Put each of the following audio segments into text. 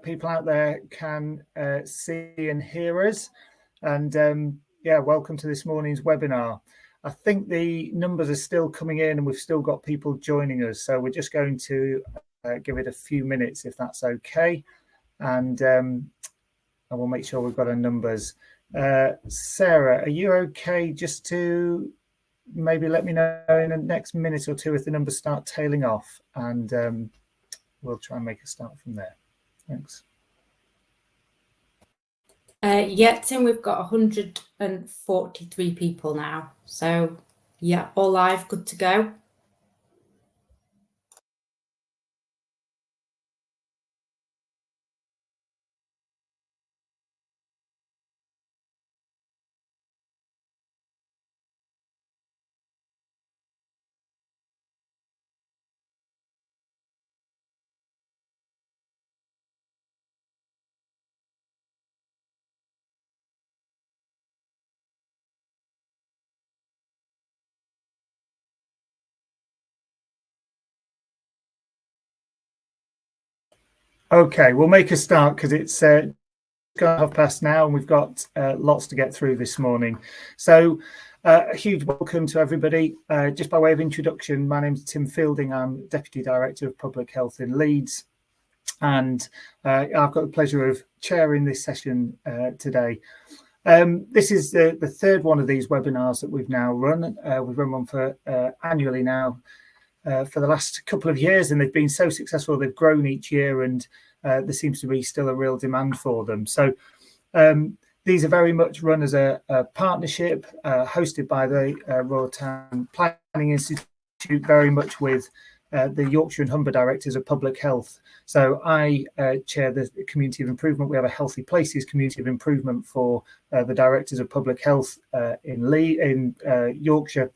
people out there can see and hear us. And welcome to this morning's webinar. I think the numbers are still coming in and we've still got people joining us. So we're just going to give it a few minutes if that's okay. And I will make sure we've got our numbers. Sarah, are you okay just to maybe let me know in the next minute or two if the numbers start tailing off, and we'll try and make a start from there. Thanks. Yeah, Tim, we've got 143 people now. So, yeah, all live, good to go. Okay, we'll make a start because it's gone past now and we've got lots to get through this morning. So a huge welcome to everybody. Just by way of introduction, my name is Tim Fielding. I'm Deputy Director of Public Health in Leeds, and I've got the pleasure of chairing this session today. This is the third one of these webinars that we've now run. We've run one for annually now for the last couple of years, and they've been so successful. They've grown each year, and there seems to be still a real demand for them. So these are very much run as a partnership hosted by the Royal Town Planning Institute, very much with the Yorkshire and Humber Directors of Public Health. So I chair the Community of Improvement. We have a Healthy Places Community of Improvement for the Directors of Public Health in Yorkshire,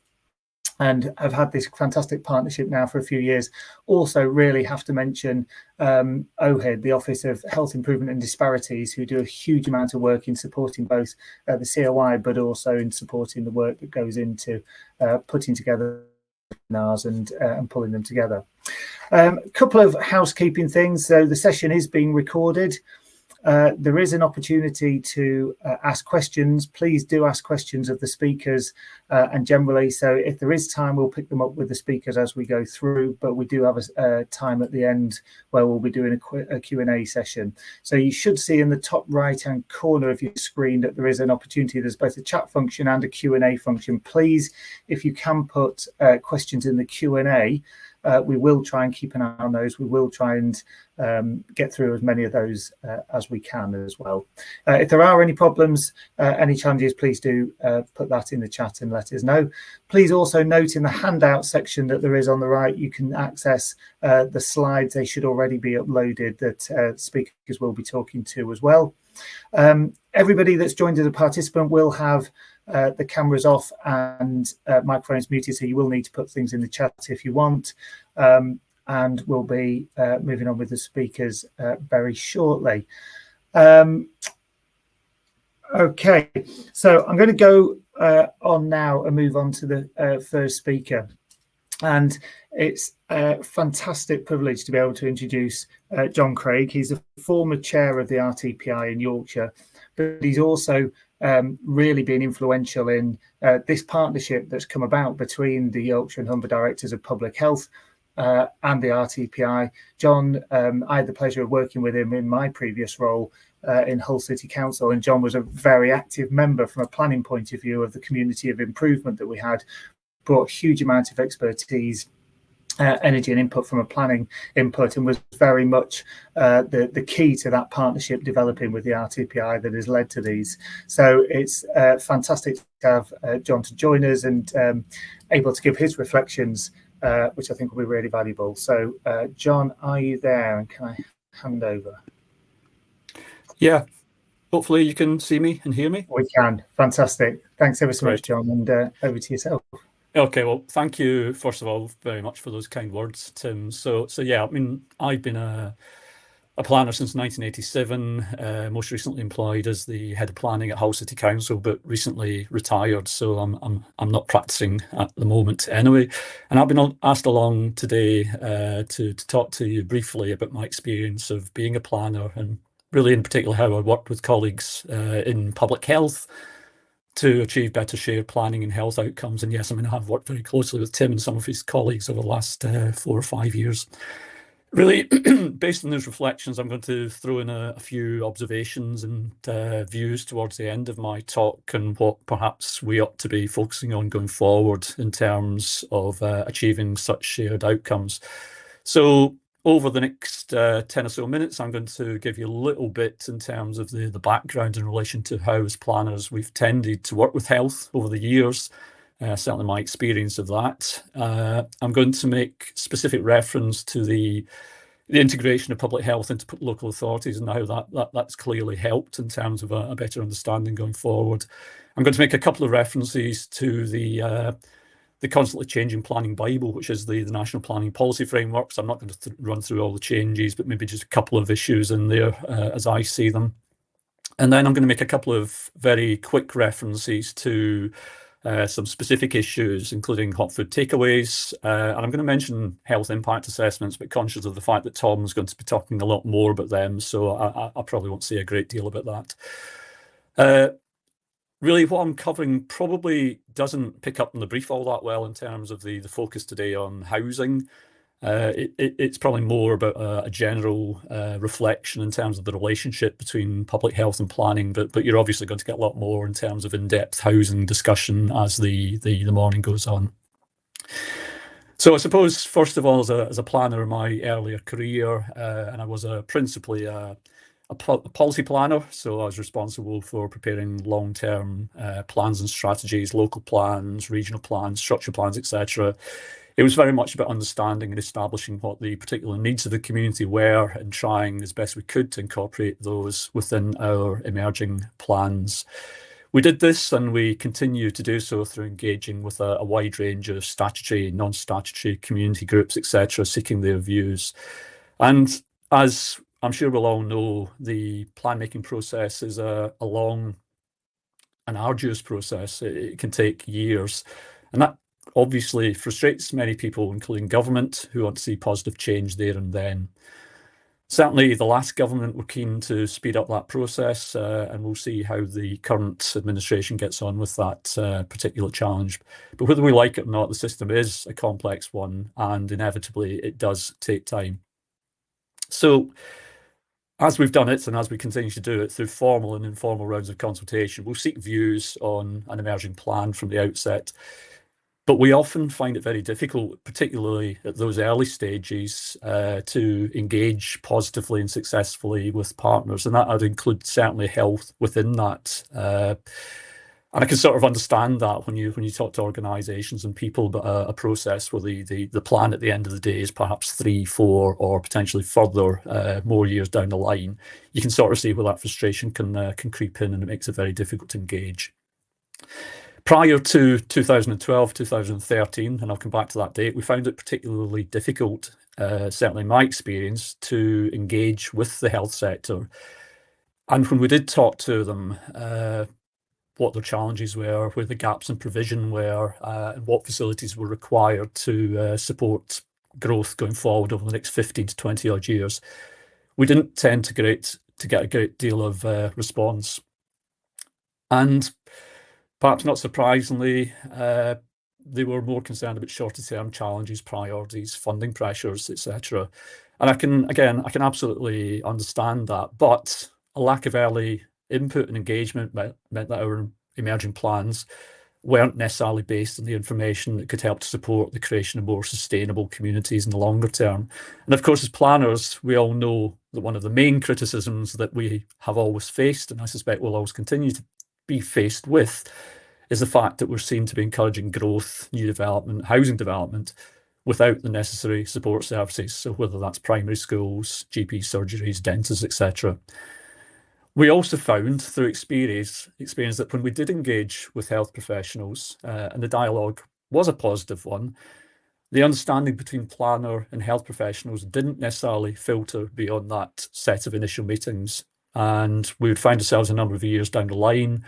and I've had this fantastic partnership now for a few years. Also really have to mention OHID, the Office of Health Improvement and Disparities, who do a huge amount of work in supporting both the COI, but also in supporting the work that goes into putting together webinars and pulling them together. A couple of housekeeping things. So the session is being recorded. There is an opportunity to ask questions. Please do ask questions of the speakers and generally. So if there is time, we'll pick them up with the speakers as we go through. But we do have a time at the end where we'll be doing a Q&A session. So you should see in the top right-hand corner of your screen that there is an opportunity. There's both a chat function and a Q&A function. Please, if you can put questions in the Q&A, we will try and keep an eye on those. We will try and get through as many of those as we can as well. If there are any problems, any challenges, please do put that in the chat and let us know. Please also note in the handout section that there is on the right, you can access the slides. They should already be uploaded that speakers will be talking to as well. Everybody that's joined as a participant will have the cameras off and microphones muted, so you will need to put things in the chat if you want. And we'll be moving on with the speakers very shortly. Okay, so I'm going to go on now and move on to the first speaker. And it's a fantastic privilege to be able to introduce John Craig. He's the former chair of the RTPI in Yorkshire, but he's also really been influential in this partnership that's come about between the Yorkshire and Humber Directors of Public Health and the RTPI. John, I had the pleasure of working with him in my previous role in Hull City Council, and John was a very active member from a planning point of view of the community of improvement that we had, brought a huge amount of expertise, energy and input from a planning input, and was very much the key to that partnership developing with the RTPI that has led to these. So it's fantastic to have John to join us and able to give his reflections, which I think will be really valuable. So John, are you there, and can I hand over? Yeah, hopefully you can see me and hear me. We can. Fantastic. Thanks ever so much, John, and over to yourself. Okay, well, thank you, first of all, very much for those kind words, Tim. So yeah, I mean, I've been a a planner since 1987, most recently employed as the head of planning at Hull City Council, but recently retired. So I'm not practicing at the moment anyway. And I've been asked along today to talk to you briefly about my experience of being a planner, and really in particular how I worked with colleagues in public health to achieve better shared planning and health outcomes. And yes, I mean, I have worked very closely with Tim and some of his colleagues over the last 4 or 5 years. Really, based on those reflections, I'm going to throw in a few observations and views towards the end of my talk, and what perhaps we ought to be focusing on going forward in terms of achieving such shared outcomes. So over the next 10 or so minutes, I'm going to give you a little bit in terms of the background in relation to how, as planners, we've tended to work with health over the years. Certainly my experience of that. I'm going to make specific reference to the integration of public health into local authorities and how that's clearly helped in terms of a better understanding going forward. I'm going to make a couple of references to the constantly changing planning Bible, which is the National Planning Policy Framework. So I'm not going to run through all the changes, but maybe just a couple of issues in there as I see them. And then I'm going to make a couple of very quick references to some specific issues, including hot food takeaways. And I'm going to mention health impact assessments, but conscious of the fact that Tom's going to be talking a lot more about them. So I probably won't say a great deal about that. Really, what I'm covering probably doesn't pick up in the brief all that well in terms of the focus today on housing. It's probably more about a general reflection in terms of the relationship between public health and planning, but you're obviously going to get a lot more in terms of in-depth housing discussion as the morning goes on. So I suppose, first of all, as a planner in my earlier career, and I was principally a policy planner, so I was responsible for preparing long-term plans and strategies, local plans, regional plans, structure plans, etc. It was very much about understanding and establishing what the particular needs of the community were, and trying as best we could to incorporate those within our emerging plans. We did this, and we continue to do so through engaging with a wide range of statutory, non-statutory community groups, etc., seeking their views. And as I'm sure we'll all know, the plan-making process is a long and arduous process. It can take years, and that obviously frustrates many people, including government, who want to see positive change there and then. Certainly, the last government were keen to speed up that process, and we'll see how the current administration gets on with that particular challenge. But whether we like it or not, the system is a complex one, and inevitably it does take time. So, as we've done it, and as we continue to do it through formal and informal rounds of consultation, we'll seek views on an emerging plan from the outset. But we often find it very difficult, particularly at those early stages, to engage positively and successfully with partners. And that would include certainly health within that. And I can sort of understand that when you talk to organisations and people, but a process where the plan at the end of the day is perhaps 3, 4, or potentially further more years down the line, you can sort of see where that frustration can creep in, and it makes it very difficult to engage. Prior to 2012, 2013, and I'll come back to that date, we found it particularly difficult, certainly in my experience, to engage with the health sector. And when we did talk to them, what their challenges were, where the gaps in provision were, and what facilities were required to support growth going forward over the next 15 to 20 odd years, we didn't tend to get a great deal of response. And perhaps not surprisingly, they were more concerned about shorter term challenges, priorities, funding pressures, etc. And I can absolutely understand that, but a lack of early input and engagement meant that our emerging plans weren't necessarily based on the information that could help to support the creation of more sustainable communities in the longer term. And of course, as planners, we all know that one of the main criticisms that we have always faced, and I suspect will always continue to be faced with, is the fact that we're seen to be encouraging growth, new development, housing development, without the necessary support services. So whether that's primary schools, GP surgeries, dentists, etc. We also found through experience that when we did engage with health professionals, and the dialogue was a positive one, the understanding between planner and health professionals didn't necessarily filter beyond that set of initial meetings. And we would find ourselves a number of years down the line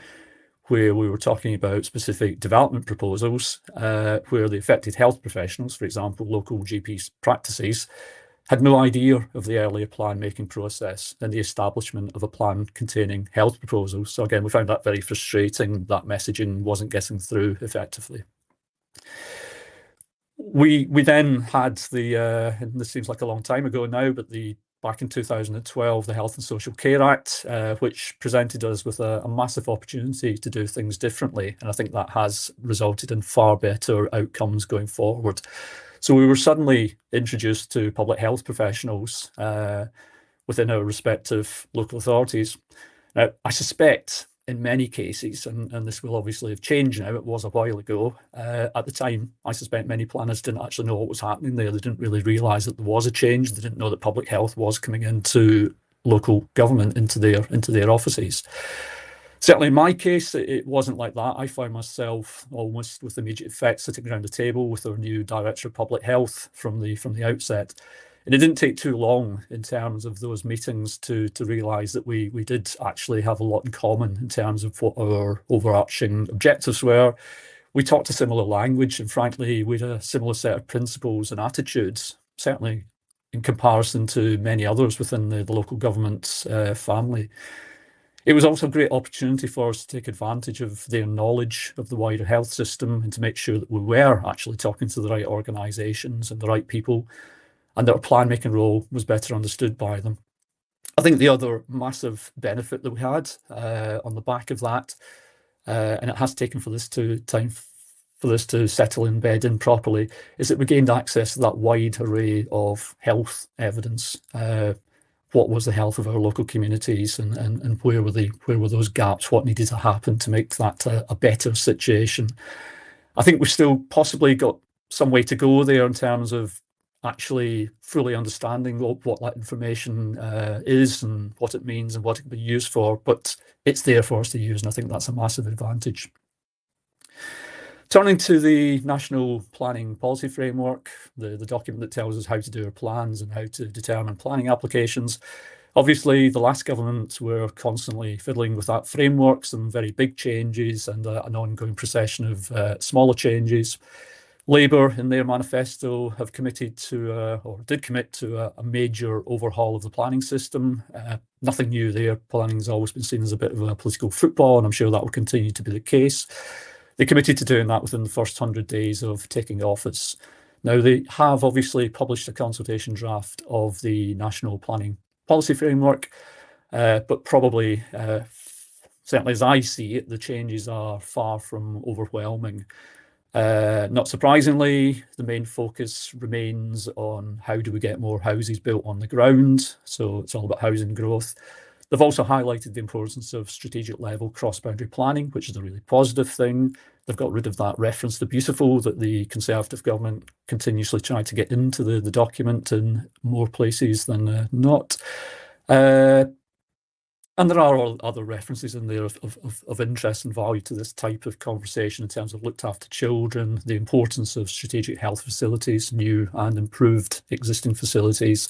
where we were talking about specific development proposals, where the affected health professionals, for example, local GP practices, had no idea of the earlier plan making process and the establishment of a plan containing health proposals. So again, we found that very frustrating, that messaging wasn't getting through effectively. We then had and this seems like a long time ago now, but back in 2012, the Health and Social Care Act, which presented us with a massive opportunity to do things differently. And I think that has resulted in far better outcomes going forward. So we were suddenly introduced to public health professionals within our respective local authorities. Now, I suspect in many cases, and this will obviously have changed now, it was a while ago, at the time, I suspect many planners didn't actually know what was happening there. They didn't really realise that there was a change. They didn't know that public health was coming into local government, into their offices. Certainly in my case, it wasn't like that. I found myself almost with immediate effect sitting around the table with our new Director of Public Health from the outset. And it didn't take too long in terms of those meetings to realise that we did actually have a lot in common in terms of what our overarching objectives were. We talked a similar language, and frankly, we had a similar set of principles and attitudes, certainly in comparison to many others within the local government family. It was also a great opportunity for us to take advantage of their knowledge of the wider health system and to make sure that we were actually talking to the right organisations and the right people, and that our plan making role was better understood by them. I think the other massive benefit that we had on the back of that, and it has taken time for this to settle and bed in properly, is that we gained access to that wide array of health evidence. What was the health of our local communities, and where were those gaps? What needed to happen to make that a better situation? I think we've still possibly got some way to go there in terms of actually fully understanding what that information is and what it means and what it can be used for, but it's there for us to use, and I think that's a massive advantage. Turning to the National Planning Policy Framework, the document that tells us how to do our plans and how to determine planning applications. Obviously, the last government were constantly fiddling with that framework, some very big changes and an ongoing procession of smaller changes. Labour, in their manifesto, have committed to, or did commit to, a major overhaul of the planning system. Nothing new there. Planning has always been seen as a bit of a political football, and I'm sure that will continue to be the case. They committed to doing that within the first 100 days of taking office. Now, they have obviously published a consultation draft of the National Planning Policy Framework, but probably, certainly as I see it, the changes are far from overwhelming. Not surprisingly, the main focus remains on how do we get more houses built on the ground. So it's all about housing growth. They've also highlighted the importance of strategic level cross-boundary planning, which is a really positive thing. They've got rid of that reference to beautiful that the Conservative government continuously tried to get into the document in more places than not. And there are other references in there of interest and value to this type of conversation in terms of looked after children, the importance of strategic health facilities, new and improved existing facilities,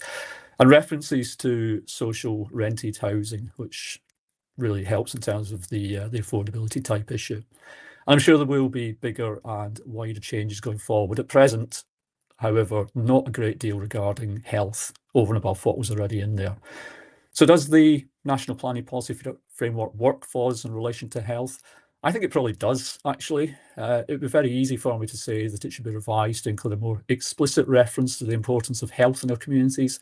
and references to social rented housing, which really helps in terms of the affordability type issue. And I'm sure there will be bigger and wider changes going forward. At present, however, not a great deal regarding health over and above what was already in there. So does the National Planning Policy Framework work for us in relation to health? I think it probably does, actually. It would be very easy for me to say that it should be revised to include a more explicit reference to the importance of health in our communities.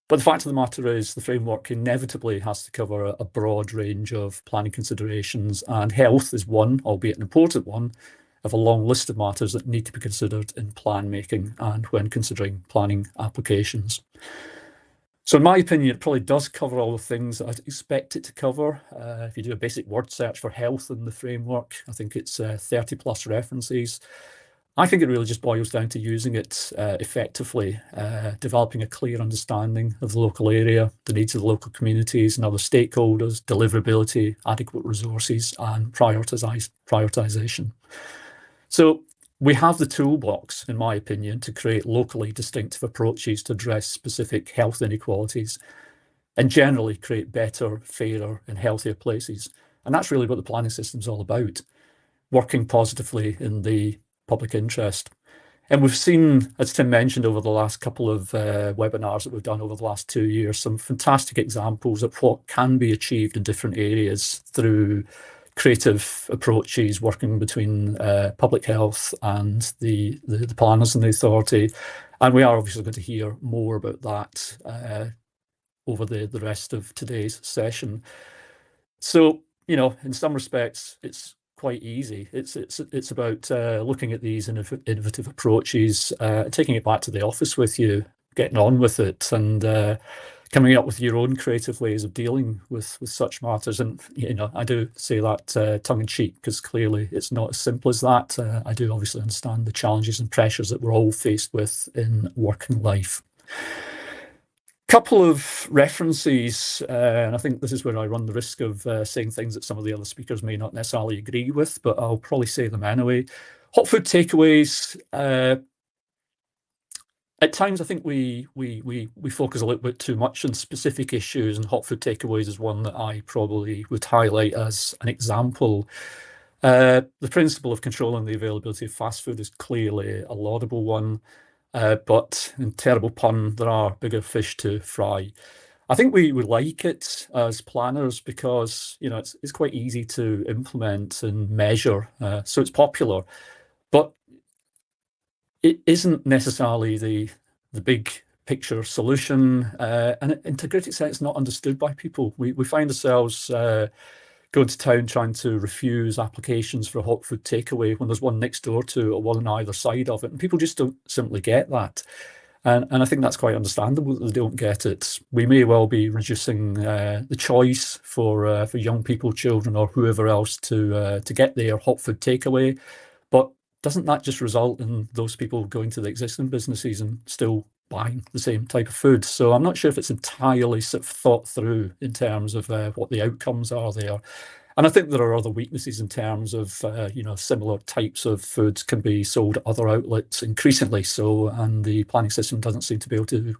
But the fact of the matter is the framework inevitably has to cover a broad range of planning considerations, and health is one, albeit an important one, of a long list of matters that need to be considered in plan making and when considering planning applications. So in my opinion, it probably does cover all the things that I'd expect it to cover. If you do a basic word search for health in the framework, I think it's 30 plus references. I think it really just boils down to using it effectively, developing a clear understanding of the local area, the needs of the local communities and other stakeholders, deliverability, adequate resources, and prioritisation. So We have the toolbox, in my opinion, to create locally distinctive approaches to address specific health inequalities and generally create better, fairer and healthier places. And that's really what the planning system is all about, working positively in the public interest. And we've seen, as Tim mentioned, over the last couple of webinars that we've done over the last 2 years, some fantastic examples of what can be achieved in different areas through creative approaches, working between public health and the planners and the authority. And we are obviously going to hear more about that over the rest of today's session. So, in some respects, it's quite easy. It's about looking at these innovative approaches, taking it back to the office with you, getting on with it, and coming up with your own creative ways of dealing with such matters. And I do say that tongue in cheek, because clearly it's not as simple as that. I do obviously understand the challenges and pressures that we're all faced with in working life. Couple of references, and I think this is where I run the risk of saying things that some of the other speakers may not necessarily agree with, but I'll probably say them anyway. Hot food takeaways. At times, I think we focus a little bit too much on specific issues, and hot food takeaways is one that I probably would highlight as an example. The principle of controlling the availability of fast food is clearly a laudable one. But, and terrible pun, there are bigger fish to fry. I think we would like it as planners because, it's quite easy to implement and measure. So it's popular, but it isn't necessarily the big picture solution. And to a great extent, it's not understood by people. We find ourselves going to town trying to refuse applications for a hot food takeaway when there's one next door to or one on either side of it, and people just don't simply get that. And I think that's quite understandable that they don't get it. We may well be reducing the choice for young people, children, or whoever else to get their hot food takeaway. But doesn't that just result in those people going to the existing businesses and still buying the same type of food? So I'm not sure if it's entirely sort of thought through in terms of what the outcomes are there. And I think there are other weaknesses in terms of, similar types of foods can be sold at other outlets increasingly so, and the planning system doesn't seem to be able to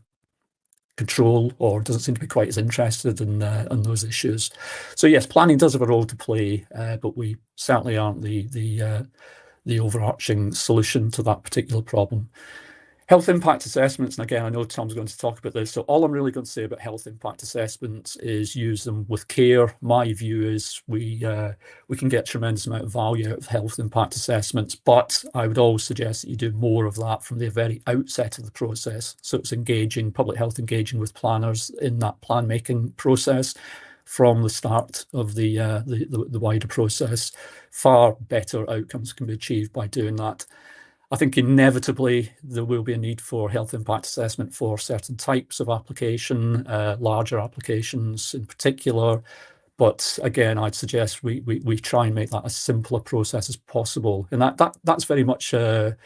control or doesn't seem to be quite as interested in those issues. So yes, planning does have a role to play, but we certainly aren't the overarching solution to that particular problem. Health impact assessments, and again, I know Tom's going to talk about this, so all I'm really going to say about health impact assessments is use them with care. My view is we can get a tremendous amount of value out of health impact assessments, but I would always suggest that you do more of that from the very outset of the process. So it's engaging, public health engaging with planners in that plan making process from the start of the wider process. Far better outcomes can be achieved by doing that. I think inevitably there will be a need for health impact assessment for certain types of application, larger applications in particular. But again, I'd suggest we try and make that as simple a process as possible. And that's very much a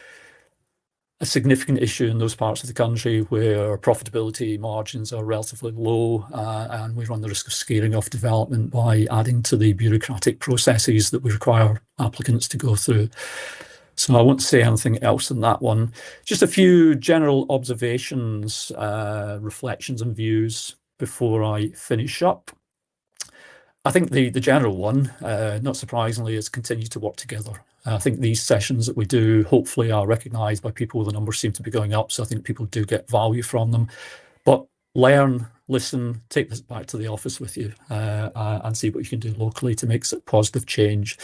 significant issue in those parts of the country where profitability margins are relatively low, and we run the risk of scaring off development by adding to the bureaucratic processes that we require applicants to go through. So I won't say anything else on that one. Just a few general observations, reflections and views before I finish up. I think the general one, not surprisingly, is continue to work together. I think these sessions that we do hopefully are recognised by people. The numbers seem to be going up, so I think people do get value from them. But learn, listen, take this back to the office with you and see what you can do locally to make some positive change.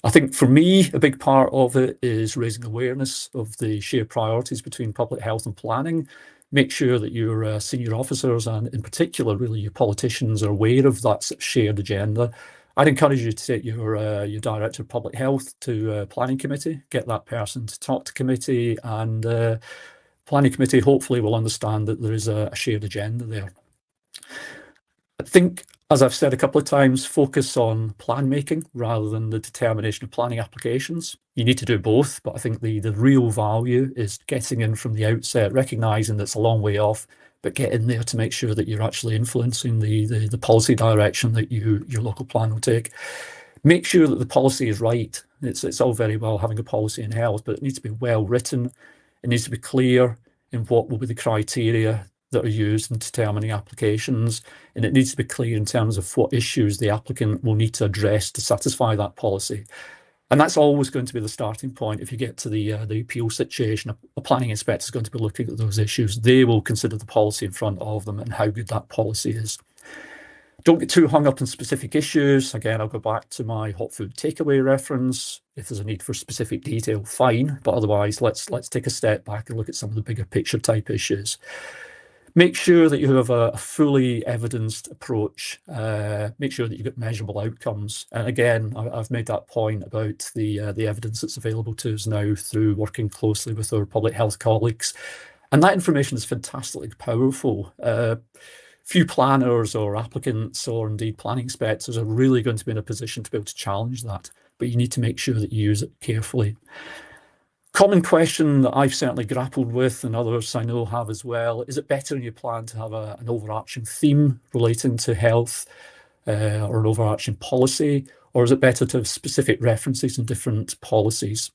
I think for me, a big part of it is raising awareness of the shared priorities between public health and planning. Make sure that your senior officers and in particular, really your politicians are aware of that shared agenda. I'd encourage you to take your Director of Public Health to Planning Committee, get that person to talk to committee, and Planning Committee hopefully will understand that there is a shared agenda there. I think, as I've said a couple of times, focus on plan making rather than the determination of planning applications. You need to do both, but I think the real value is getting in from the outset, recognising that it's a long way off, but get in there to make sure that you're actually influencing the policy direction that your local plan will take. Make sure that the policy is right. It's all very well having a policy in health, but it needs to be well written. It needs to be clear in what will be the criteria that are used in determining applications, and it needs to be clear in terms of what issues the applicant will need to address to satisfy that policy. And that's always going to be the starting point. If you get to the appeal situation, a planning inspector is going to be looking at those issues. They will consider the policy in front of them and how good that policy is. Don't get too hung up on specific issues. Again, I'll go back to my hot food takeaway reference. If there's a need for specific detail, fine. But otherwise, let's take a step back and look at some of the bigger picture type issues. Make sure that you have a fully evidenced approach. Make sure that you've got measurable outcomes. And again, I've made that point about the evidence that's available to us now through working closely with our public health colleagues. And that information is fantastically powerful. Few planners or applicants or indeed planning inspectors are really going to be in a position to be able to challenge that. But you need to make sure that you use it carefully. Common question that I've certainly grappled with, and others I know have as well, is it better in your plan to have an overarching theme relating to health or an overarching policy, or is it better to have specific references in different policies?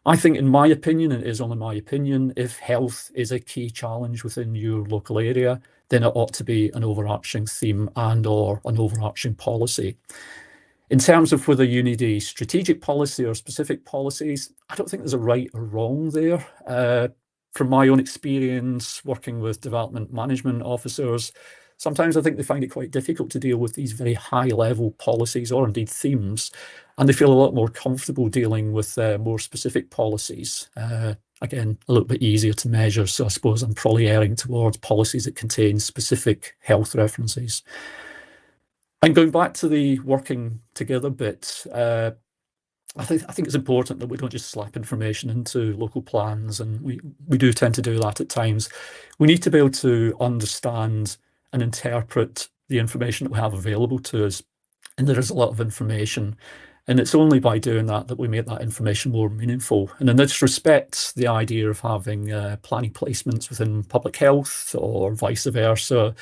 I think, in my opinion, and it is only my opinion, if health is a key challenge within your local area, then it ought to be an overarching theme and or an overarching policy. In terms of whether you need a strategic policy or specific policies, I don't think there's a right or wrong there. From my own experience working with development management officers, sometimes I think they find it quite difficult to deal with these very high-level policies or indeed themes, and they feel a lot more comfortable dealing with more specific policies. Again, a little bit easier to measure, so I suppose I'm probably erring towards policies that contain specific health references. And going back to the working together bit, I think it's important that we don't just slap information into local plans, and we do tend to do that at times. We need to be able to understand and interpret the information that we have available to us, and there is a lot of information, and it's only by doing that that we make that information more meaningful. And in this respect, the idea of having planning placements within public health or vice versa,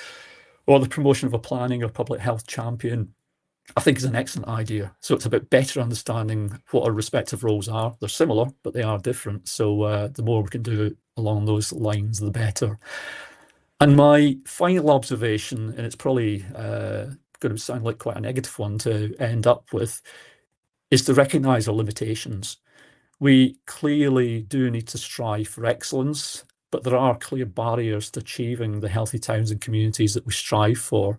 or the promotion of a planning or public health champion, I think is an excellent idea. So it's about better understanding what our respective roles are. They're similar, but they are different. So the more we can do along those lines, the better. And my final observation, and it's probably going to sound like quite a negative one to end up with, is to recognise our limitations. We clearly do need to strive for excellence, but there are clear barriers to achieving the healthy towns and communities that we strive for.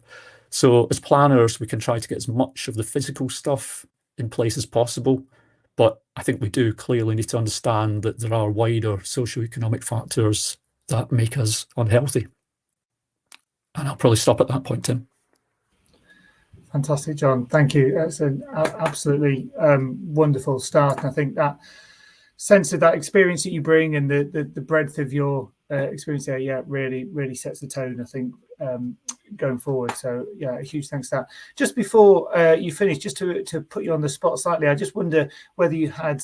So as planners, we can try to get as much of the physical stuff in place as possible, but I think we do clearly need to understand that there are wider socioeconomic factors that make us unhealthy. And I'll probably stop at that point, Tim. Fantastic, John. Thank you. That's an absolutely wonderful start. And I think that sense of that experience that you bring and the breadth of your experience there, yeah, really sets the tone, I think, going forward. So yeah, a huge thanks for that. Just before you finish, just to put you on the spot slightly, I just wonder whether you had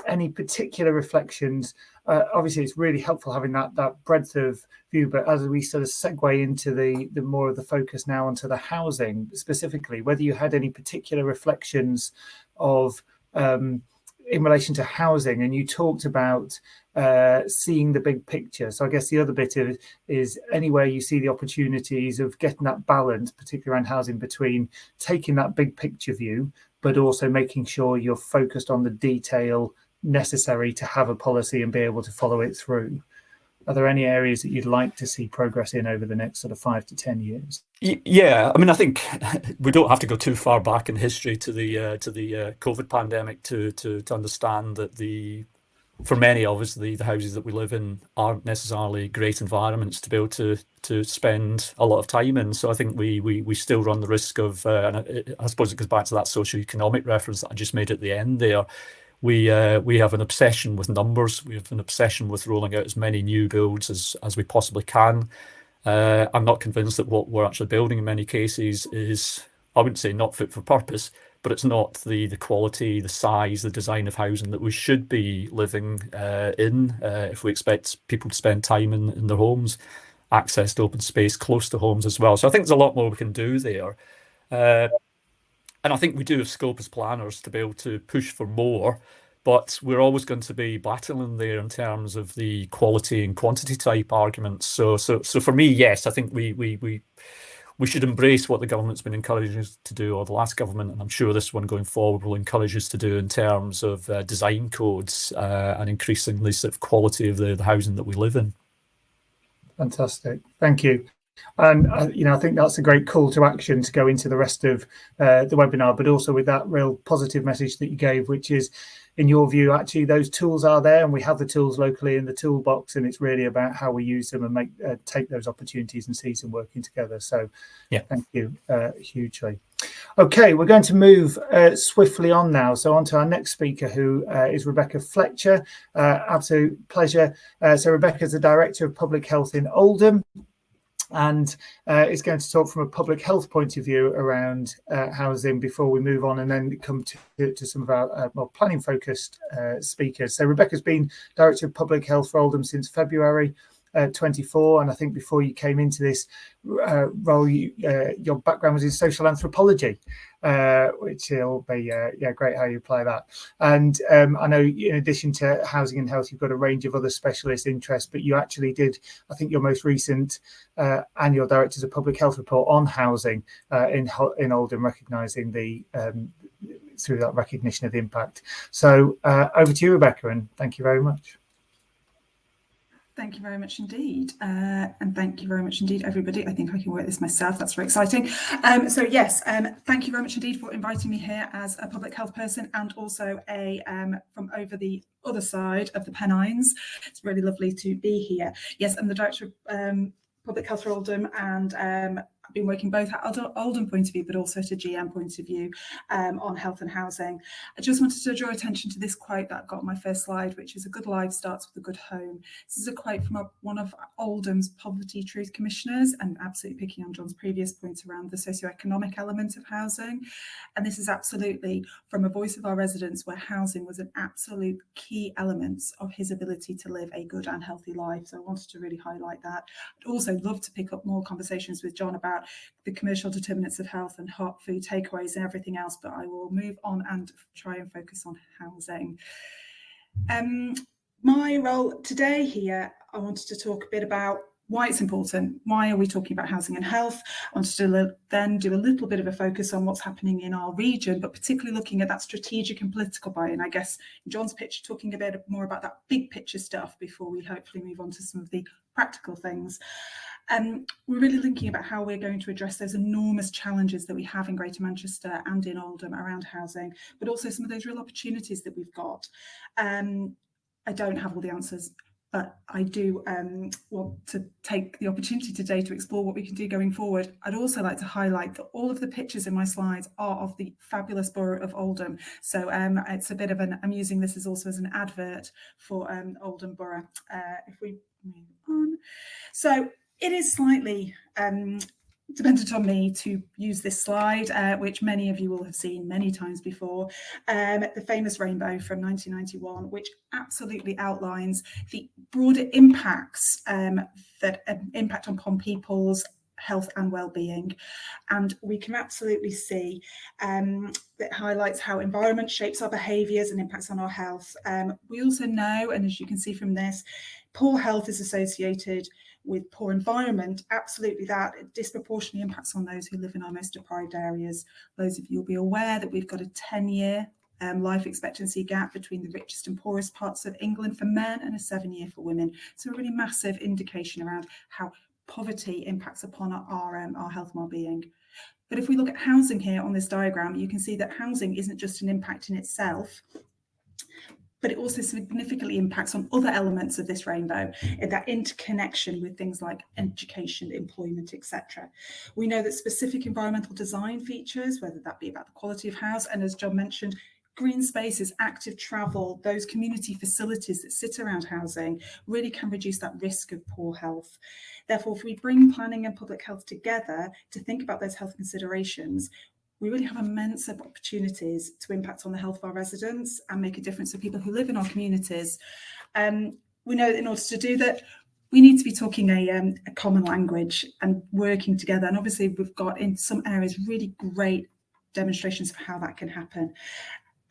any particular reflections. Obviously, it's really helpful having that breadth of view, but as we sort of segue into the more of the focus now onto the housing specifically, whether you had any particular reflections of in relation to housing, and you talked about seeing the big picture. So I guess the other bit of it is anywhere you see the opportunities of getting that balance, particularly around housing, between taking that big picture view, but also making sure you're focused on the detail necessary to have a policy and be able to follow it through. Are there any areas that you'd like to see progress in over the next sort of 5 to 10 years? Yeah, I mean, I think we don't have to go too far back in history to the COVID pandemic to understand that for many of us, the houses that we live in aren't necessarily great environments to be able to spend a lot of time in. So I think we still run the risk of, and I suppose it goes back to that socioeconomic reference that I just made at the end there. We have an obsession with numbers. We have an obsession with rolling out as many new builds as we possibly can. I'm not convinced that what we're actually building in many cases is, I wouldn't say not fit for purpose, but it's not the quality, the size, the design of housing that we should be living in if we expect people to spend time in their homes, access to open space close to homes as well. So I think there's a lot more we can do there. And I think we do have scope as planners to be able to push for more, but we're always going to be battling there in terms of the quality and quantity type arguments. So for me, yes, I think we should embrace what the government's been encouraging us to do, or the last government, and I'm sure this one going forward will encourage us to do in terms of design codes and increasing the sort of quality of the housing that we live in. Fantastic, thank you. And I think that's a great call to action to go into the rest of the webinar, but also with that real positive message that you gave, which is, in your view, actually those tools are there, and we have the tools locally in the toolbox, and it's really about how we use them and take those opportunities and seize them working together. So yeah, thank you hugely. Okay, we're going to move swiftly on now. So on to our next speaker, who is Rebecca Fletcher. Absolute pleasure. So Rebecca is the Director of Public Health in Oldham, and is going to talk from a public health point of view around housing before we move on and then come to some of our more planning focused speakers. So Rebecca's been Director of Public Health for Oldham since February 24, and I think before you came into this role, your background was in social anthropology, which will be great how you apply that. And I know in addition to housing and health, you've got a range of other specialist interests, but you actually did, I think, your most recent annual Directors of Public Health report on housing in Oldham, recognising through that recognition of the impact. So over to you, Rebecca, and thank you very much. Thank you very much indeed. And thank you very much indeed, everybody. I think I can work this myself. That's very exciting. So yes, thank you very much indeed for inviting me here as a public health person, and also from over the other side of the Pennines. It's really lovely to be here. Yes, I'm the Director of Public Health for Oldham, and I've been working both at Oldham point of view, but also at a GM point of view on health and housing. I just wanted to draw attention to this quote that got on my first slide, which is, "A good life starts with a good home." This is a quote from one of Oldham's Poverty Truth Commissioners, and absolutely picking on John's previous points around the socioeconomic element of housing. And this is absolutely from a voice of our residents, where housing was an absolute key element of his ability to live a good and healthy life. So I wanted to really highlight that. I'd also love to pick up more conversations with John about the commercial determinants of health and hot food takeaways and everything else, but I will move on and try and focus on housing. My role today here, I wanted to talk a bit about why it's important. Why are we talking about housing and health? I wanted to then do a little bit of a focus on what's happening in our region, but particularly looking at that strategic and political buy-in. I guess in John's pitch, talking a bit more about that big picture stuff before we hopefully move on to some of the practical things. We're really thinking about how we're going to address those enormous challenges that we have in Greater Manchester and in Oldham around housing, but also some of those real opportunities that we've got. I don't have all the answers, but I do want to take the opportunity today to explore what we can do going forward. I'd also like to highlight that all of the pictures in my slides are of the fabulous borough of Oldham. So it's a bit of I'm using this also as an advert for Oldham Borough. If we move on. So it is slightly dependent on me to use this slide, which many of you will have seen many times before, the famous rainbow from 1991, which absolutely outlines the broader impacts that impact upon people's health and well-being. And we can absolutely see that highlights how environment shapes our behaviours and impacts on our health. We also know, and as you can see from this, poor health is associated with poor environment. Absolutely, that it disproportionately impacts on those who live in our most deprived areas. Those of you will be aware that we've got a 10-year life expectancy gap between the richest and poorest parts of England for men, and a 7-year for women. So a really massive indication around how poverty impacts upon our health and well-being. But if we look at housing here on this diagram, you can see that housing isn't just an impact in itself, but it also significantly impacts on other elements of this rainbow, in that interconnection with things like education, employment, etc. We know that specific environmental design features, whether that be about the quality of house, and as John mentioned, green spaces, active travel, those community facilities that sit around housing really can reduce that risk of poor health. Therefore, if we bring planning and public health together to think about those health considerations, we really have immense opportunities to impact on the health of our residents and make a difference for people who live in our communities. We know that in order to do that, we need to be talking a common language and working together. And obviously, we've got in some areas really great demonstrations of how that can happen.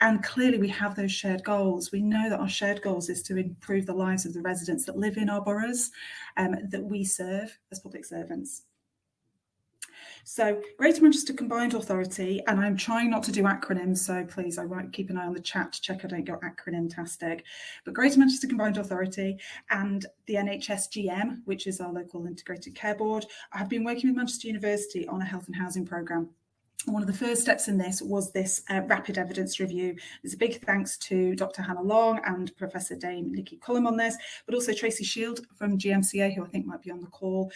And clearly we have those shared goals. We know that our shared goals is to improve the lives of the residents that live in our boroughs, that we serve as public servants. So Greater Manchester Combined Authority, and I'm trying not to do acronyms, so please, I won't keep an eye on the chat to check I don't go acronym-tastic, but Greater Manchester Combined Authority and the NHSGM, which is our local integrated care board, have been working with Manchester University on a health and housing programme. One of the first steps in this was this rapid evidence review. There's a big thanks to Dr. Hannah Long and Professor Dame Nikki Cullum on this, but also Tracy Shield from GMCA, who I think might be on the call,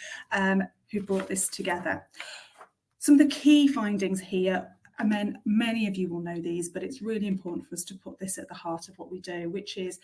who brought this together. Some of the key findings here, I mean, many of you will know these, but it's really important for us to put this at the heart of what we do, which is,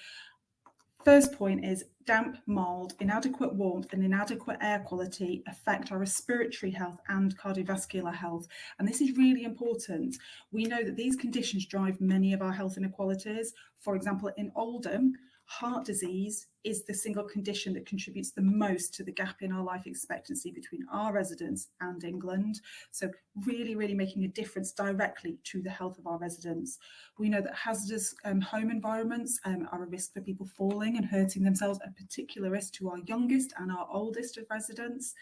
first point is damp, mould, inadequate warmth and inadequate air quality affect our respiratory health and cardiovascular health. And this is really important. We know that these conditions drive many of our health inequalities. For example, in Oldham, heart disease is the single condition that contributes the most to the gap in our life expectancy between our residents and England. So really, really making a difference directly to the health of our residents. We know that hazardous home environments are a risk for people falling and hurting themselves, a particular risk to our youngest and our oldest of residents.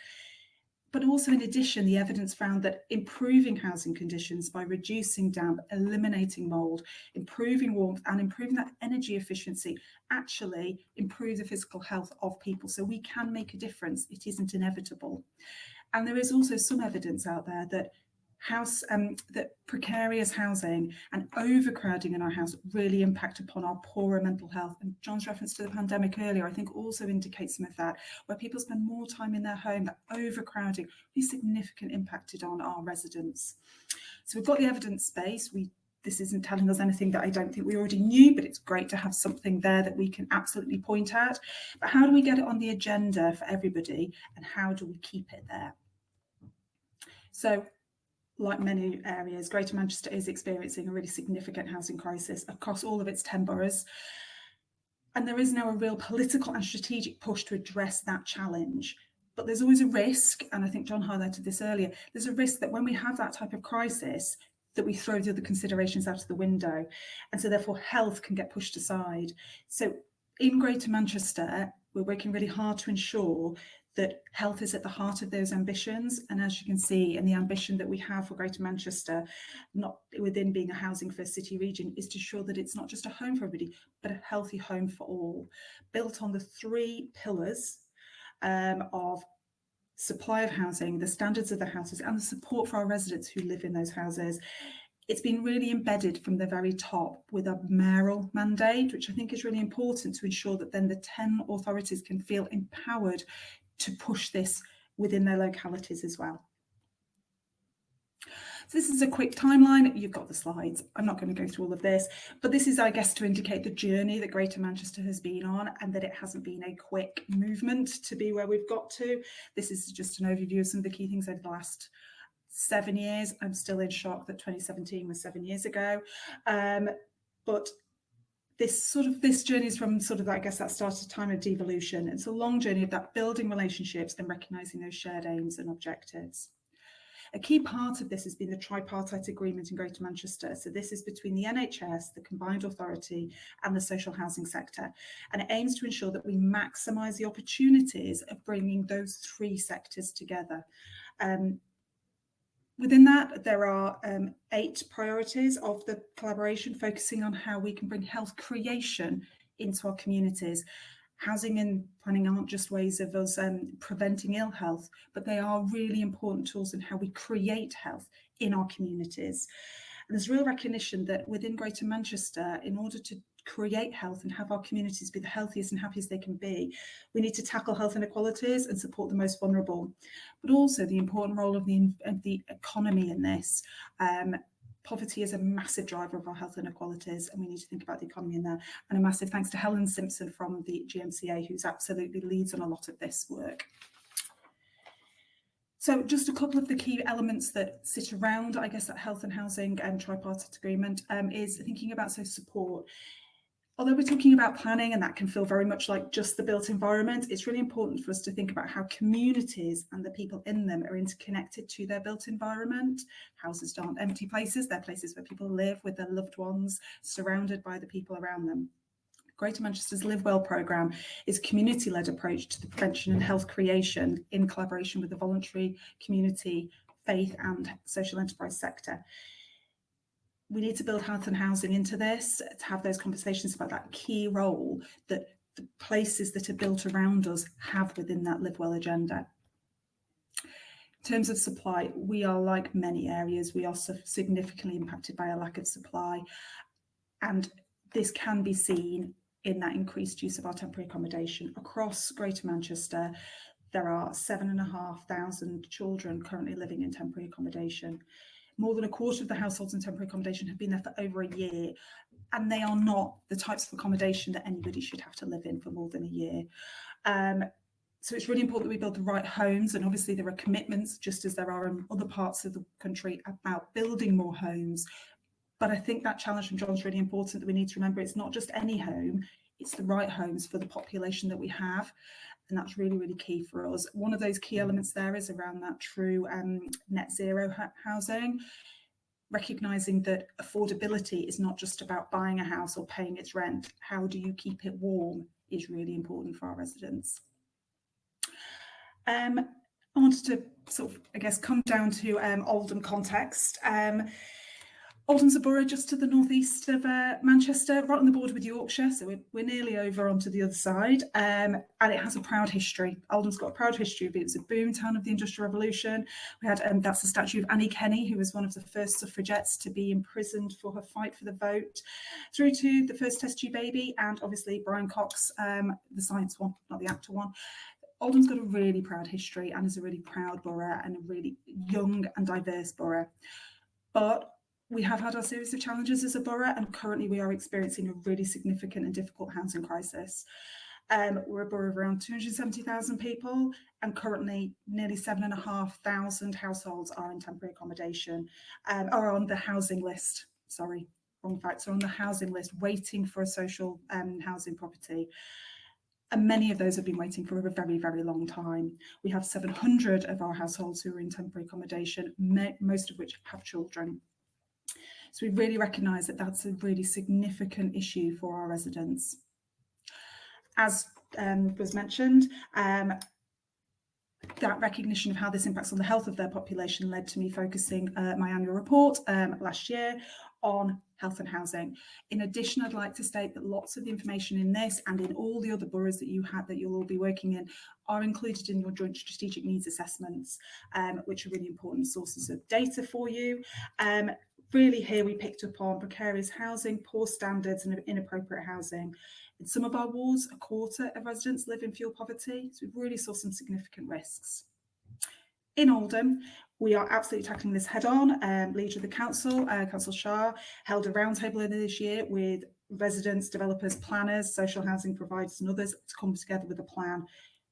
But also, in addition, the evidence found that improving housing conditions by reducing damp, eliminating mould, improving warmth and improving that energy efficiency actually improve the physical health of people. So we can make a difference. It isn't inevitable. And there is also some evidence out there that that precarious housing and overcrowding in our house really impact upon our poorer mental health. And John's reference to the pandemic earlier, I think, also indicates some of that, where people spend more time in their home, that overcrowding really significant impacted on our residents. So we've got the evidence base. This isn't telling us anything that I don't think we already knew, but it's great to have something there that we can absolutely point at. But how do we get it on the agenda for everybody, and how do we keep it there? So, like many areas, Greater Manchester is experiencing a really significant housing crisis across all of its 10 boroughs. And there is now a real political and strategic push to address that challenge. But there's always a risk, and I think John highlighted this earlier, there's a risk that when we have that type of crisis, that we throw the other considerations out of the window. And so therefore health can get pushed aside. So in Greater Manchester, we're working really hard to ensure that health is at the heart of those ambitions. And as you can see, and the ambition that we have for Greater Manchester, not within being a housing first city region, is to ensure that it's not just a home for everybody, but a healthy home for all, built on the 3 pillars of supply of housing, the standards of the houses, and the support for our residents who live in those houses. It's been really embedded from the very top with a mayoral mandate, which I think is really important to ensure that then the 10 authorities can feel empowered to push this within their localities as well. So this is a quick timeline. You've got the slides. I'm not going to go through all of this, but this is, I guess, to indicate the journey that Greater Manchester has been on, and that it hasn't been a quick movement to be where we've got to. This is just an overview of some of the key things over the last 7 years. I'm still in shock that 2017 was 7 years ago. But this journey is from I guess that started time of devolution. It's a long journey of that building relationships and recognising those shared aims and objectives. A key part of this has been the tripartite agreement in Greater Manchester. So this is between the NHS, the Combined Authority and the social housing sector. And it aims to ensure that we maximise the opportunities of bringing those 3 sectors together. Within that, there are 8 priorities of the collaboration, focusing on how we can bring health creation into our communities. Housing and planning aren't just ways of us preventing ill health, but they are really important tools in how we create health in our communities. And there's real recognition that within Greater Manchester, in order to create health and have our communities be the healthiest and happiest they can be, we need to tackle health inequalities and support the most vulnerable, but also the important role of the economy in this. Poverty is a massive driver of our health inequalities, and we need to think about the economy in there. And a massive thanks to Helen Simpson from the GMCA, who's absolutely leads on a lot of this work. So just a couple of the key elements that sit around, I guess, that health and housing and tripartite agreement is thinking about support. although we're talking about planning and that can feel very much like just the built environment, it's really important for us to think about how communities and the people in them are interconnected to their built environment. Houses aren't empty places, they're places where people live with their loved ones, surrounded by the people around them. Greater Manchester's Live Well programme is a community-led approach to the prevention and health creation in collaboration with the voluntary, community, faith and social enterprise sector. We need to build health and housing into this, to have those conversations about that key role that the places that are built around us have within that Live Well agenda. In terms of supply, we are, like many areas, we are significantly impacted by a lack of supply, and this can be seen in that increased use of our temporary accommodation. Across Greater Manchester, there are 7,500 children currently living in temporary accommodation. More than a quarter of the households in temporary accommodation have been there for over a year, and they are not the types of accommodation that anybody should have to live in for more than a year. So it's really important that we build the right homes, and obviously there are commitments, just as there are in other parts of the country, about building more homes. But I think that challenge from John's really important, that we need to remember it's not just any home, it's the right homes for the population that we have. And that's really, really key for us. One of those key elements there is around that true net zero housing, recognising that affordability is not just about buying a house or paying its rent. How do you keep it warm is really important for our residents. I wanted to sort of, I guess, come down to Oldham context. Oldham's a borough just to the northeast of Manchester, right on the border with Yorkshire, so we're nearly over onto the other side, and it has a proud history. Oldham's got a proud history. It was a boom town of the Industrial Revolution. We had that's the statue of Annie Kenney, who was one of the first suffragettes to be imprisoned for her fight for the vote, through to the first test tube baby, and obviously Brian Cox, the science one, not the actor one. Oldham's got a really proud history and is a really proud borough and a really young and diverse borough. But we have had our series of challenges as a borough, and currently we are experiencing a really significant and difficult housing crisis. We're a borough of around 270,000 people, and currently nearly 7,500 households are in temporary accommodation, are on the housing list. Sorry, wrong facts, are on the housing list waiting for a social housing property. And many of those have been waiting for a very, very long time. We have 700 of our households who are in temporary accommodation, most of which have children. So we really recognise that that's a really significant issue for our residents. As was mentioned, that recognition of how this impacts on the health of their population led to me focusing my annual report last year on health and housing. In addition, I'd like to state that lots of the information in this and in all the other boroughs that you'll all be working in are included in your joint strategic needs assessments, which are really important sources of data for you. Really here we picked up on precarious housing, poor standards and inappropriate housing. In some of our wards, a quarter of residents live in fuel poverty, so we really saw some significant risks. In Oldham, we are absolutely tackling this head on. Leader of the council, Councillor Shah, held a roundtable earlier this year with residents, developers, planners, social housing providers and others to come together with a plan,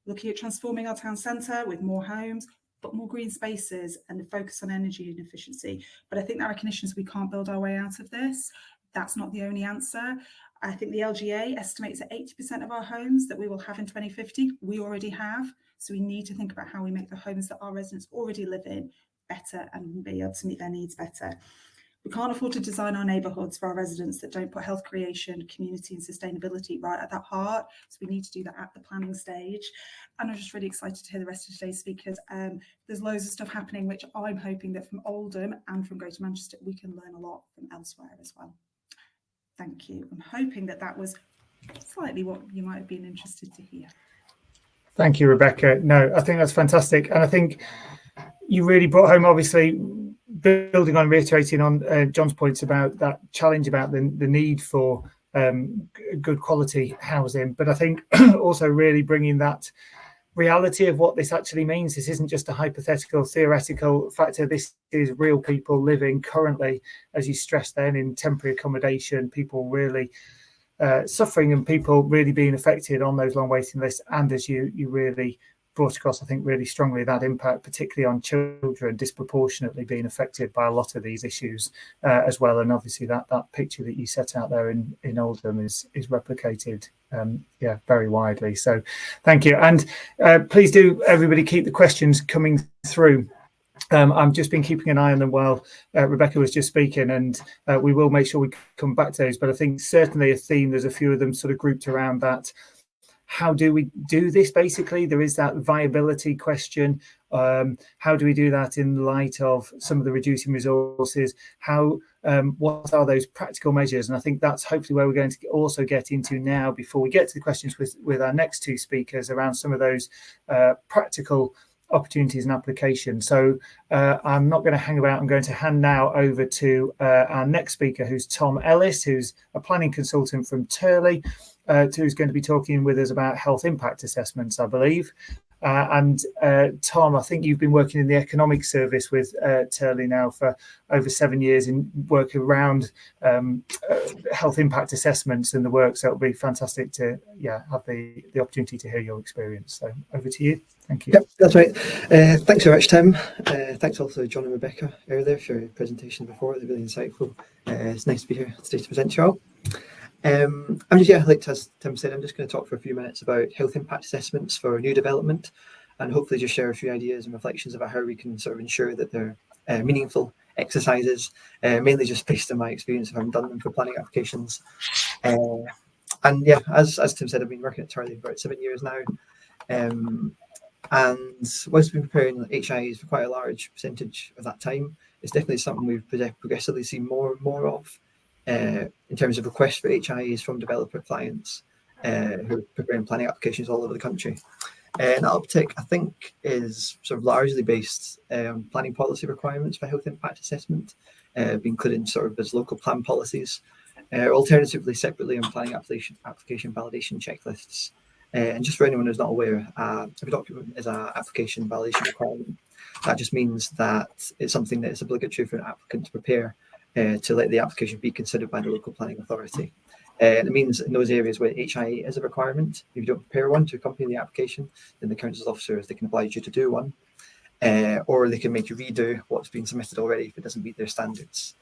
looking at transforming our town centre with more homes, but more green spaces and focus on energy and efficiency. But I think that recognition is we can't build our way out of this. That's not the only answer. I think the LGA estimates that 80% of our homes that we will have in 2050, we already have. So we need to think about how we make the homes that our residents already live in better and be able to meet their needs better. We can't afford to design our neighbourhoods for our residents that don't put health creation, community and sustainability right at that heart. So we need to do that at the planning stage. And I'm just really excited to hear the rest of today's speakers. There's loads of stuff happening, which I'm hoping that from Oldham and from Greater Manchester, we can learn a lot from elsewhere as well. Thank you. I'm hoping that that was slightly what you might have been interested to hear. Thank you, Rebecca. No, I think that's fantastic. And I think you really brought home, obviously, building on, reiterating on John's points about that challenge about the need for good quality housing. But I think also really bringing that reality of what this actually means. This isn't just a hypothetical, theoretical factor. This is real people living currently, as you stressed then, in temporary accommodation, people really suffering and people really being affected on those long waiting lists. And as you really brought across, I think, really strongly that impact, particularly on children disproportionately being affected by a lot of these issues as well. And obviously that picture that you set out there in Oldham is replicated very widely. So thank you. And please do, everybody, keep the questions coming through. I've just been keeping an eye on them while Rebecca was just speaking, and we will make sure we come back to those. But I think certainly a theme, there's a few of them sort of grouped around that. How do we do this? Basically, there is that viability question. How do we do that in light of some of the reducing resources? What are those practical measures? And I think that's hopefully where we're going to also get into now, before we get to the questions with our next two speakers, around some of those practical opportunities and applications. So I'm not going to hang about. I'm going to hand now over to our next speaker, who's Tom Ellis, who's a planning consultant from Turley, who's going to be talking with us about health impact assessments, I believe. And Tom, I think you've been working in the economic service with Turley now for over 7 years in work around health impact assessments and the work. So it'll be fantastic to have the opportunity to hear your experience. So over to you. Thank you. Yep, that's right. Thanks very much, Tim. Thanks also John and Rebecca earlier for your presentation before. They're really insightful. It's nice to be here today to present to you all. As Tim said, I'm just going to talk for a few minutes about health impact assessments for new development, and hopefully just share a few ideas and reflections about how we can sort of ensure that they're meaningful exercises, mainly just based on my experience of having done them for planning applications. As Tim said, I've been working at Turley for about 7 years now, and whilst we've been preparing HIEs for quite a large percentage of that time, it's definitely something we've progressively seen more and more of. In terms of requests for HIEs from developer clients who are preparing planning applications all over the country. And that uptick, I think, is sort of largely based on planning policy requirements for health impact assessment, being included sort of as local plan policies, alternatively separately on planning application validation checklists. And just for anyone who's not aware, if a document is an application validation requirement, that just means that it's something that is obligatory for an applicant to prepare to let the application be considered by the local planning authority. And it means in those areas where HIE is a requirement, if you don't prepare one to accompany the application, then the council's officers, they can oblige you to do one, or they can make you redo what's been submitted already if it doesn't meet their standards.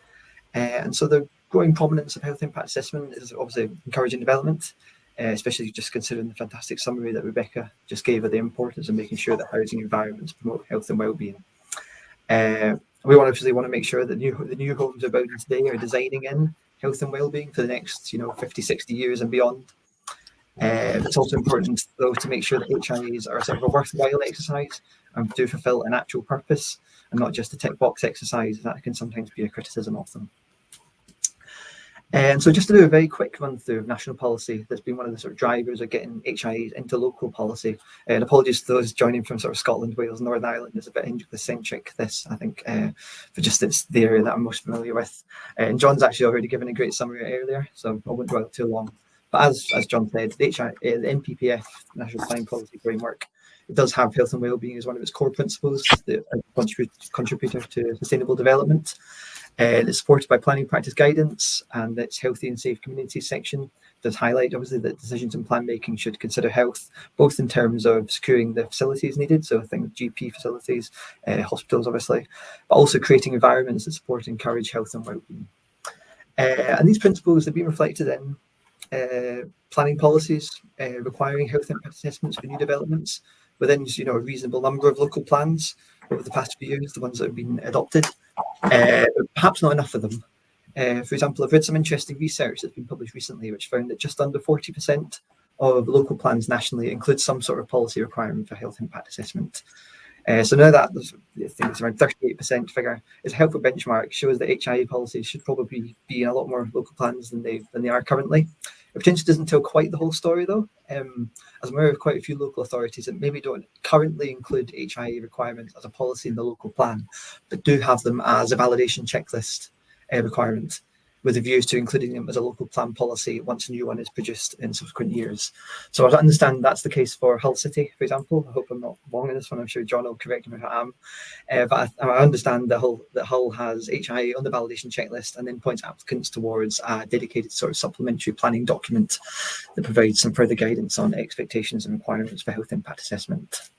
And so the growing prominence of health impact assessment is obviously encouraging development, especially just considering the fantastic summary that Rebecca just gave of the importance of making sure that housing environments promote health and well-being. We want to make sure that the new homes we're building today are designing in health and well-being for the next 50, 60 years and beyond. It's also important, though, to make sure that HIEs are sort of a worthwhile exercise and do fulfil an actual purpose and not just a tick box exercise. That can sometimes be a criticism of them. And so just to do a very quick run through of national policy, that's been one of the sort of drivers of getting HIEs into local policy. And apologies to those joining from sort of Scotland, Wales, Northern Ireland. It's a bit English-centric, this, I think, for just it's the area that I'm most familiar with. And John's actually already given a great summary earlier, so I won't dwell too long. But as John said, the NPPF, National Planning Policy Framework, it does have health and wellbeing as one of its core principles, the contributor to sustainable development. It's supported by planning practice guidance, and its healthy and safe communities section does highlight, obviously, that decisions in plan making should consider health, both in terms of securing the facilities needed, so things GP facilities, hospitals, obviously, but also creating environments that support and encourage health and well-being. And these principles have been reflected in planning policies requiring health impact assessments for new developments within a reasonable number of local plans over the past few years, the ones that have been adopted. Perhaps not enough of them. For example, I've read some interesting research that's been published recently, which found that just under 40% of local plans nationally include some sort of policy requirement for health impact assessment. So now that I think it's around 38% figure is a helpful benchmark, shows that HIE policies should probably be in a lot more local plans than they are currently. It potentially doesn't tell quite the whole story, though. As I'm aware of quite a few local authorities that maybe don't currently include HIE requirements as a policy in the local plan, but do have them as a validation checklist requirement, with a view to including them as a local plan policy once a new one is produced in subsequent years. So I understand that's the case for Hull City, for example. I hope I'm not wrong in this one. I'm sure John will correct me if I am. But I understand that Hull has HIE on the validation checklist and then points applicants towards a dedicated sort of supplementary planning document that provides some further guidance on expectations and requirements for health impact assessment.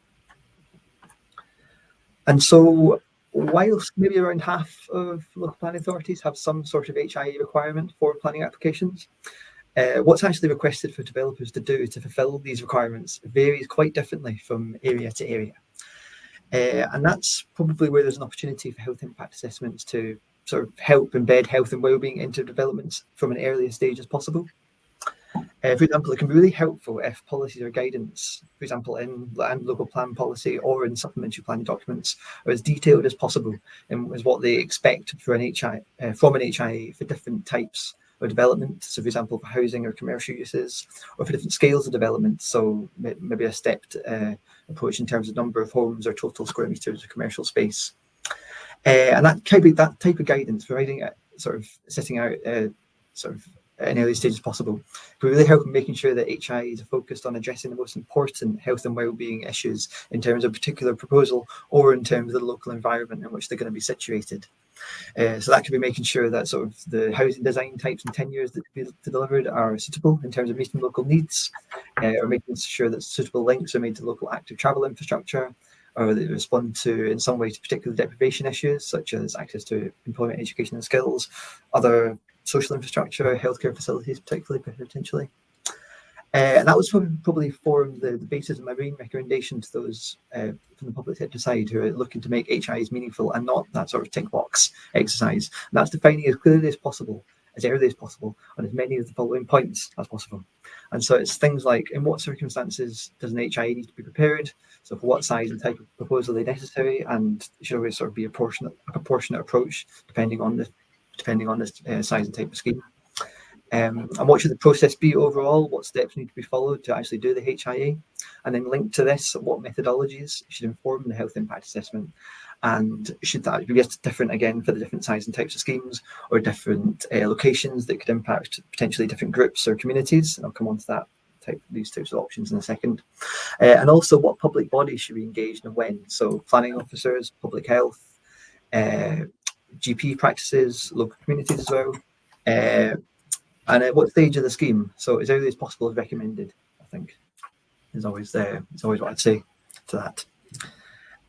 And so whilst maybe around half of local planning authorities have some sort of HIE requirement for planning applications, what's actually requested for developers to do to fulfil these requirements varies quite differently from area to area. And that's probably where there's an opportunity for health impact assessments to sort of help embed health and wellbeing into developments from an earlier stage as possible. For example, it can be really helpful if policies or guidance, for example, in land local plan policy or in supplementary planning documents, are as detailed as possible and as what they expect for an from an HIE for different types of development. So, for example, for housing or commercial uses, or for different scales of development. So, maybe a stepped approach in terms of number of homes or total square meters of commercial space. And that type of guidance, providing sort of setting out sort of an early stage as possible, can really help in making sure that HIEs are focused on addressing the most important health and wellbeing issues in terms of a particular proposal or in terms of the local environment in which they're going to be situated. So that could be making sure that sort of the housing design types and tenures that could be delivered are suitable in terms of meeting local needs, or making sure that suitable links are made to local active travel infrastructure, or they respond to, in some way, to particular deprivation issues, such as access to employment, education and skills, other social infrastructure, healthcare facilities, particularly, potentially. And that was probably form the basis of my main recommendation to those from the public sector side who are looking to make HIEs meaningful and not that sort of tick box exercise. And that's defining as clearly as possible, as early as possible, on as many of the following points as possible. And so it's things like, in what circumstances does an HIE need to be prepared? So for what size and type of proposal are necessary, and should always sort of be a proportionate approach depending on the size and type of scheme. And what should the process be overall? What steps need to be followed to actually do the HIE? And then linked to this, what methodologies should inform the health impact assessment? And should that be different again for the different size and types of schemes, or different locations that could impact potentially different groups or communities? And I'll come on to that. These types of options in a second. And also, what public bodies should be engaged and when? So planning officers, public health, GP practices, local communities as well. And at what stage of the scheme? So as early as possible is recommended, I think, is always what I'd say to that.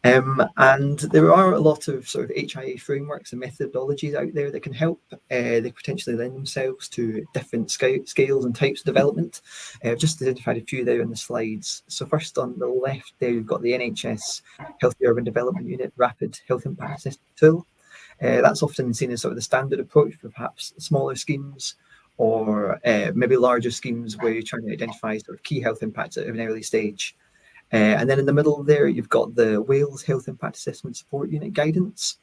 And there are a lot of sort of HIE frameworks and methodologies out there that can help. They potentially lend themselves to different scales and types of development. I've just identified a few there in the slides. So first on the left there, you've got the NHS Healthy Urban Development Unit Rapid Health Impact Assessment Tool. That's often seen as sort of the standard approach for perhaps smaller schemes, or maybe larger schemes where you're trying to identify sort of key health impacts at an early stage. And then in the middle there, you've got the Wales Health Impact Assessment Support Unit guidance.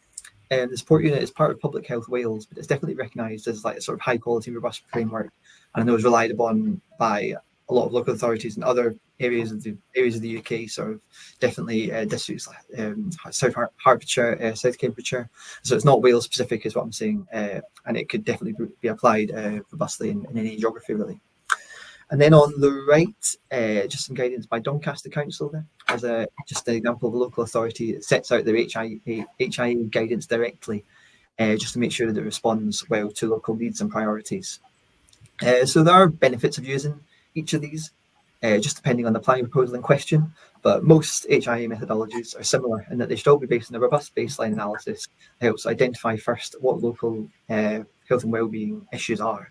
The support unit is part of Public Health Wales, but it's definitely recognised as like a sort of high quality, robust framework, and I know it's relied upon by a lot of local authorities in other areas of the UK, sort of definitely districts like South Hertfordshire, South Cambridgeshire. So it's not Wales specific, is what I'm saying, and it could definitely be applied robustly in any geography, really. And then on the right, just some guidance by Doncaster Council there, as just an example of a local authority that sets out their HIE guidance directly, just to make sure that it responds well to local needs and priorities. So there are benefits of using each of these, just depending on the planning proposal in question, but most HIE methodologies are similar in that they should all be based on a robust baseline analysis that helps identify first what local health and wellbeing issues are.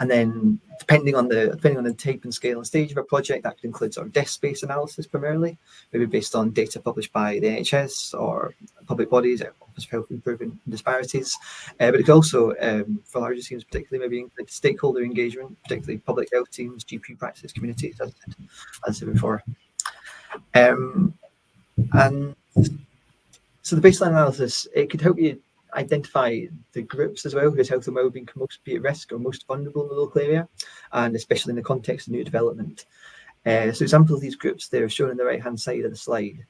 And then depending on the type and scale and stage of a project, that could include sort of desk-based analysis primarily, maybe based on data published by the NHS or public bodies, Office of Health Improvement and Disparities. But it could also, for larger schemes particularly, maybe include stakeholder engagement, particularly public health teams, GP practices, communities, as I said before. And so the baseline analysis, it could help you identify the groups as well whose health and wellbeing can most be at risk or most vulnerable in the local area, and especially in the context of new development. So examples of these groups there are shown on the right hand side of the slide,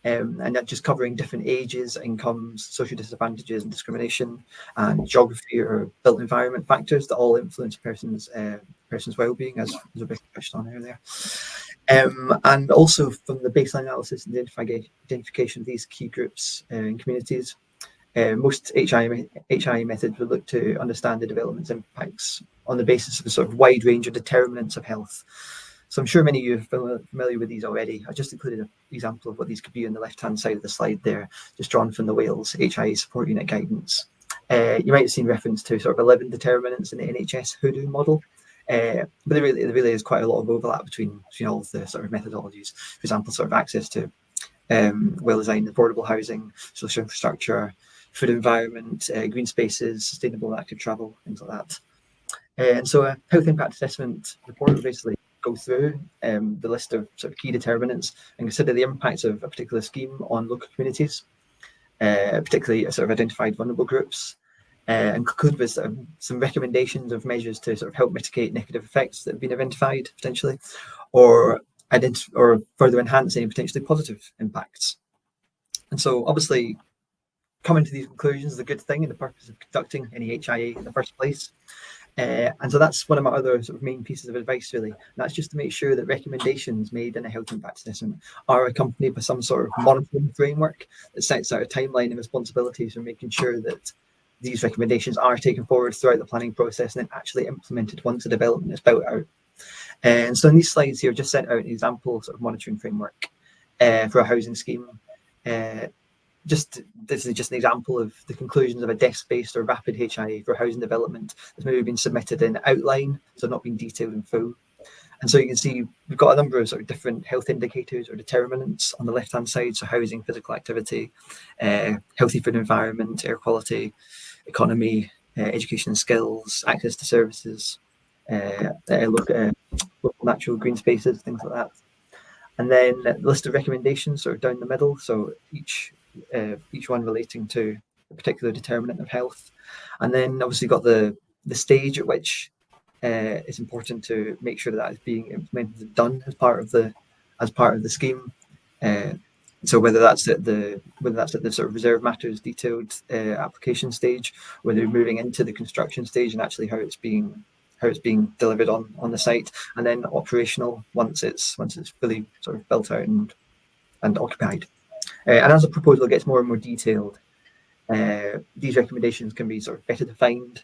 and that's just covering different ages, incomes, social disadvantages and discrimination, and geography or built environment factors that all influence a person's wellbeing, as Rebecca touched on earlier. And also from the baseline analysis and identification of these key groups and communities, most HIE methods would look to understand the development's impacts on the basis of a sort of wide range of determinants of health. So I'm sure many of you are familiar with these already. I just included an example of what these could be on the left-hand side of the slide there, just drawn from the Wales HIA support unit guidance. You might have seen reference to sort of 11 determinants in the NHS Hoodoo model, but there really is quite a lot of overlap between all of the sort of methodologies. For example, sort of access to well-designed affordable housing, social infrastructure, food environment, green spaces, sustainable and active travel, things like that. And so a health impact assessment report will basically go through the list of sort of key determinants and consider the impacts of a particular scheme on local communities, particularly sort of identified vulnerable groups, and conclude with some recommendations of measures to sort of help mitigate negative effects that have been identified potentially, or further enhance any potentially positive impacts. And so obviously coming to these conclusions is a good thing in the purpose of conducting any HIA in the first place. And so that's one of my other sort of main pieces of advice, really. And that's just to make sure that recommendations made in a health impact assessment are accompanied by some sort of monitoring framework that sets out a timeline and responsibilities for making sure that these recommendations are taken forward throughout the planning process and then actually implemented once the development is built out. And so in these slides here, I've just set out an example sort of monitoring framework for a housing scheme. This is just an example of the conclusions of a desk-based or rapid HIA for housing development that's maybe been submitted in outline, so not been detailed in full. And so you can see we've got a number of sort of different health indicators or determinants on the left-hand side, so housing, physical activity, healthy food environment, air quality, economy, education and skills, access to services, look at local natural green spaces, things like that. And then the list of recommendations sort of down the middle, so each one relating to a particular determinant of health. And then obviously got the stage at which it's important to make sure that is being implemented and done as part of the scheme. So whether that's at the sort of reserve matters detailed application stage, whether you're moving into the construction stage and actually how it's being delivered on the site, and then operational once it's fully sort of built out and occupied. And as the proposal gets more and more detailed, these recommendations can be sort of better defined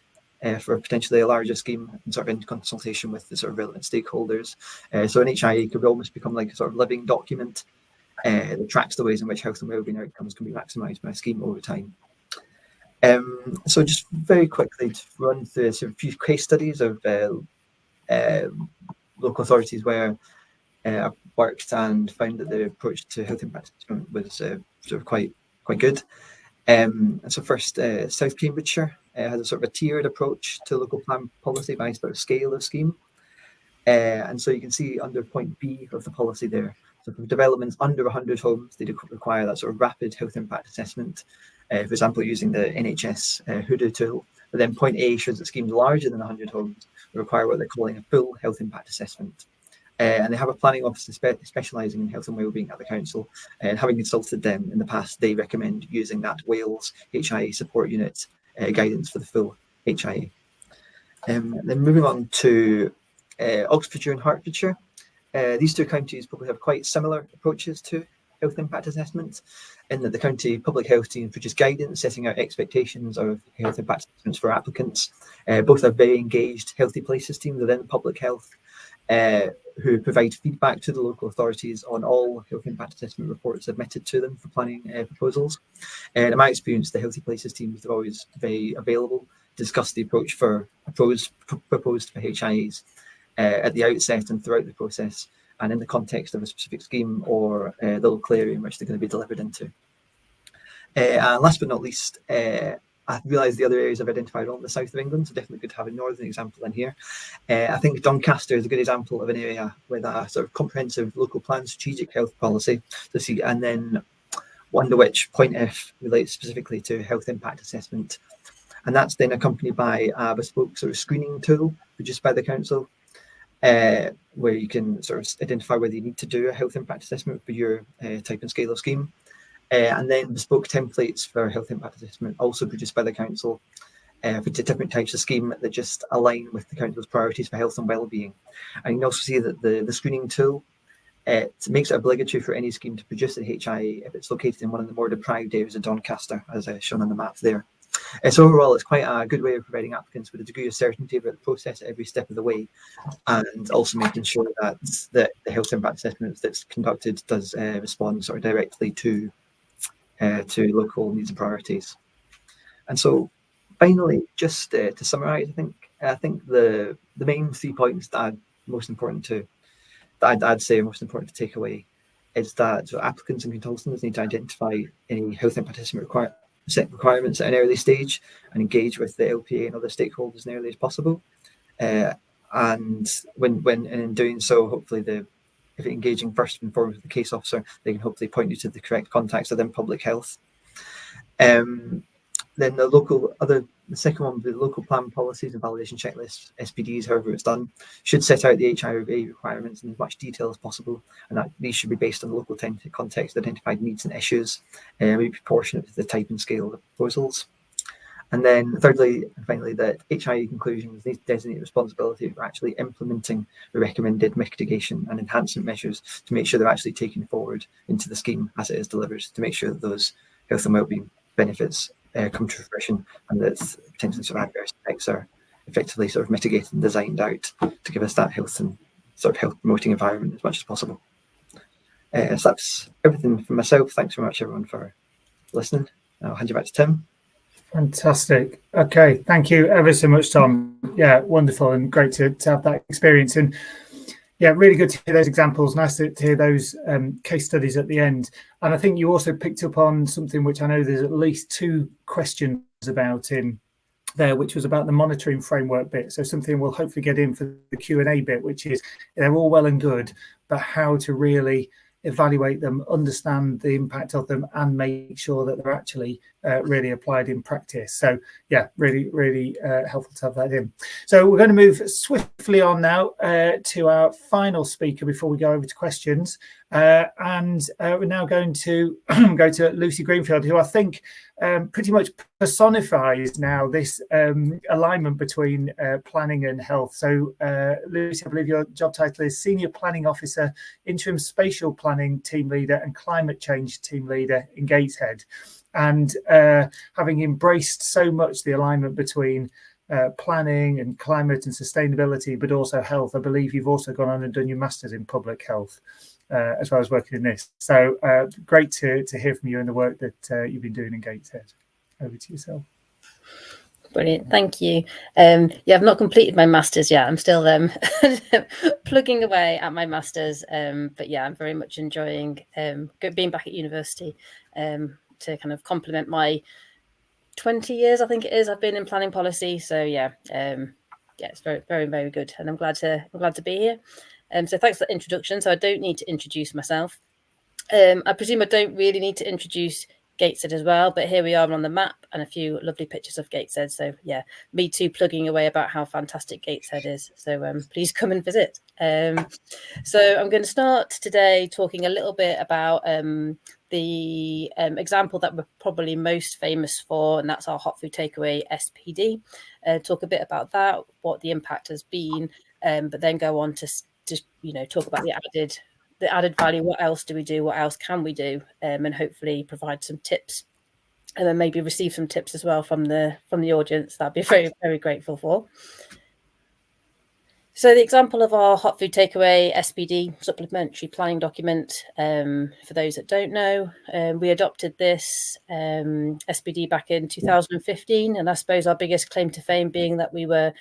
for potentially a larger scheme and sort of in consultation with the sort of relevant stakeholders. So an HIA could almost become like a sort of living document that tracks the ways in which health and wellbeing outcomes can be maximised by a scheme over time. So just very quickly to run through a few case studies of local authorities where I've worked and found that the approach to health impact assessment was sort of quite good. And so first, South Cambridgeshire has a sort of a tiered approach to local plan policy by sort of scale of scheme. And so you can see under point B of the policy there, so for developments under 100 homes, they do require that sort of rapid health impact assessment, for example, using the NHS Hoodoo tool. But then point A shows that schemes larger than 100 homes require what they're calling a full health impact assessment. And they have a planning officer specialising in health and wellbeing at the council. And having consulted them in the past, they recommend using that Wales HIA support unit guidance for the full HIA. Then moving on to Oxfordshire and Hertfordshire. These two counties probably have quite similar approaches to health impact assessment, in that the county public health team produce guidance setting out expectations of health impact assessments for applicants. Both are very engaged Healthy Places teams within public health, who provide feedback to the local authorities on all health impact assessment reports submitted to them for planning proposals. And in my experience, the Healthy Places teams are always very available to discuss the approach proposed for HIAs at the outset and throughout the process, and in the context of a specific scheme or the local area in which they're going to be delivered into. And last but not least, I realise the other areas I've identified are all in the south of England, so definitely good to have a northern example in here. I think Doncaster is a good example of an area with a sort of comprehensive local plan strategic health policy to see, and then under which point F relates specifically to health impact assessment. And that's then accompanied by a bespoke sort of screening tool produced by the council, where you can sort of identify whether you need to do a health impact assessment for your type and scale of scheme. And then bespoke templates for health impact assessment, also produced by the council for different types of scheme that just align with the council's priorities for health and wellbeing. And you can also see that the screening tool, it makes it obligatory for any scheme to produce a HIA if it's located in one of the more deprived areas of Doncaster, as shown on the map there. So overall, it's quite a good way of providing applicants with a degree of certainty about the process at every step of the way, and also making sure that the health impact assessment that's conducted does respond sort of directly to local needs and priorities. And so, finally, just to summarise, I think the main 3 points that I'd say are most important to take away is that applicants and consultants need to identify any health impact assessment requirements at an early stage and engage with the LPA and other stakeholders as early as possible. And when in doing so, hopefully if you're engaging first and foremost with the case officer, they can hopefully point you to the correct contacts within public health. Then the second one, the local plan policies and validation checklists, SPDs, however it's done, should set out the HIRA requirements in as much detail as possible, and that these should be based on local context, identified needs and issues, and be proportionate to the type and scale of the proposals. And then thirdly and finally, that HIE conclusions need to designate responsibility for actually implementing the recommended mitigation and enhancement measures to make sure they're actually taken forward into the scheme as it is delivered, to make sure that those health and wellbeing benefits come to fruition, and that potentially sort of adverse effects are effectively sort of mitigated and designed out to give us that health and sort of health promoting environment as much as possible. So that's everything from myself. Thanks very much, everyone, for listening. I'll hand you back to Tim. Fantastic. Okay, thank you ever so much, Tom. Yeah, wonderful and great to have that experience. And yeah, really good to hear those examples. Nice to hear those case studies at the end. And I think you also picked up on something which I know there's at least 2 questions about in there, which was about the monitoring framework bit. So something we'll hopefully get in for the Q&A bit, which is they're all well and good, but how to really evaluate them, understand the impact of them, and make sure that they're actually really applied in practice. So yeah, really helpful to have that in. So we're going to move swiftly on now to our final speaker before we go over to questions. And we're now going to go to Lucy Greenfield, who I think pretty much personifies now this alignment between planning and health. So Lucy, I believe your job title is Senior Planning Officer, Interim Spatial Planning Team Leader and Climate Change Team Leader in Gateshead. And having embraced so much the alignment between planning and climate and sustainability, but also health, I believe you've also gone on and done your Masters in Public Health, as well as working in this. So great to hear from you and the work that you've been doing in Gateshead. Over to yourself. Brilliant, thank you. Yeah, I've not completed my Masters yet. I'm still plugging away at my Masters, but yeah, I'm very much enjoying being back at university to kind of complement my 20 years, I think it is, I've been in planning policy. So yeah, it's very good, and I'm glad to be here. So thanks for the introduction. So I don't need to introduce myself. I presume I don't really need to introduce Gateshead as well, but here we are on the map and a few lovely pictures of Gateshead. So yeah, me too, plugging away about how fantastic Gateshead is. So please come and visit. So I'm going to start today talking a little bit about the example that we're probably most famous for, and that's our hot food takeaway SPD. Talk a bit about that, what the impact has been, but then go on to just talk about the added value. What else do we do? What else can we do? And hopefully provide some tips, and then maybe receive some tips as well from the audience. That'd be very, very grateful for. So the example of our hot food takeaway SPD supplementary planning document, for those that don't know, we adopted this SPD back in 2015, and I suppose our biggest claim to fame being that we were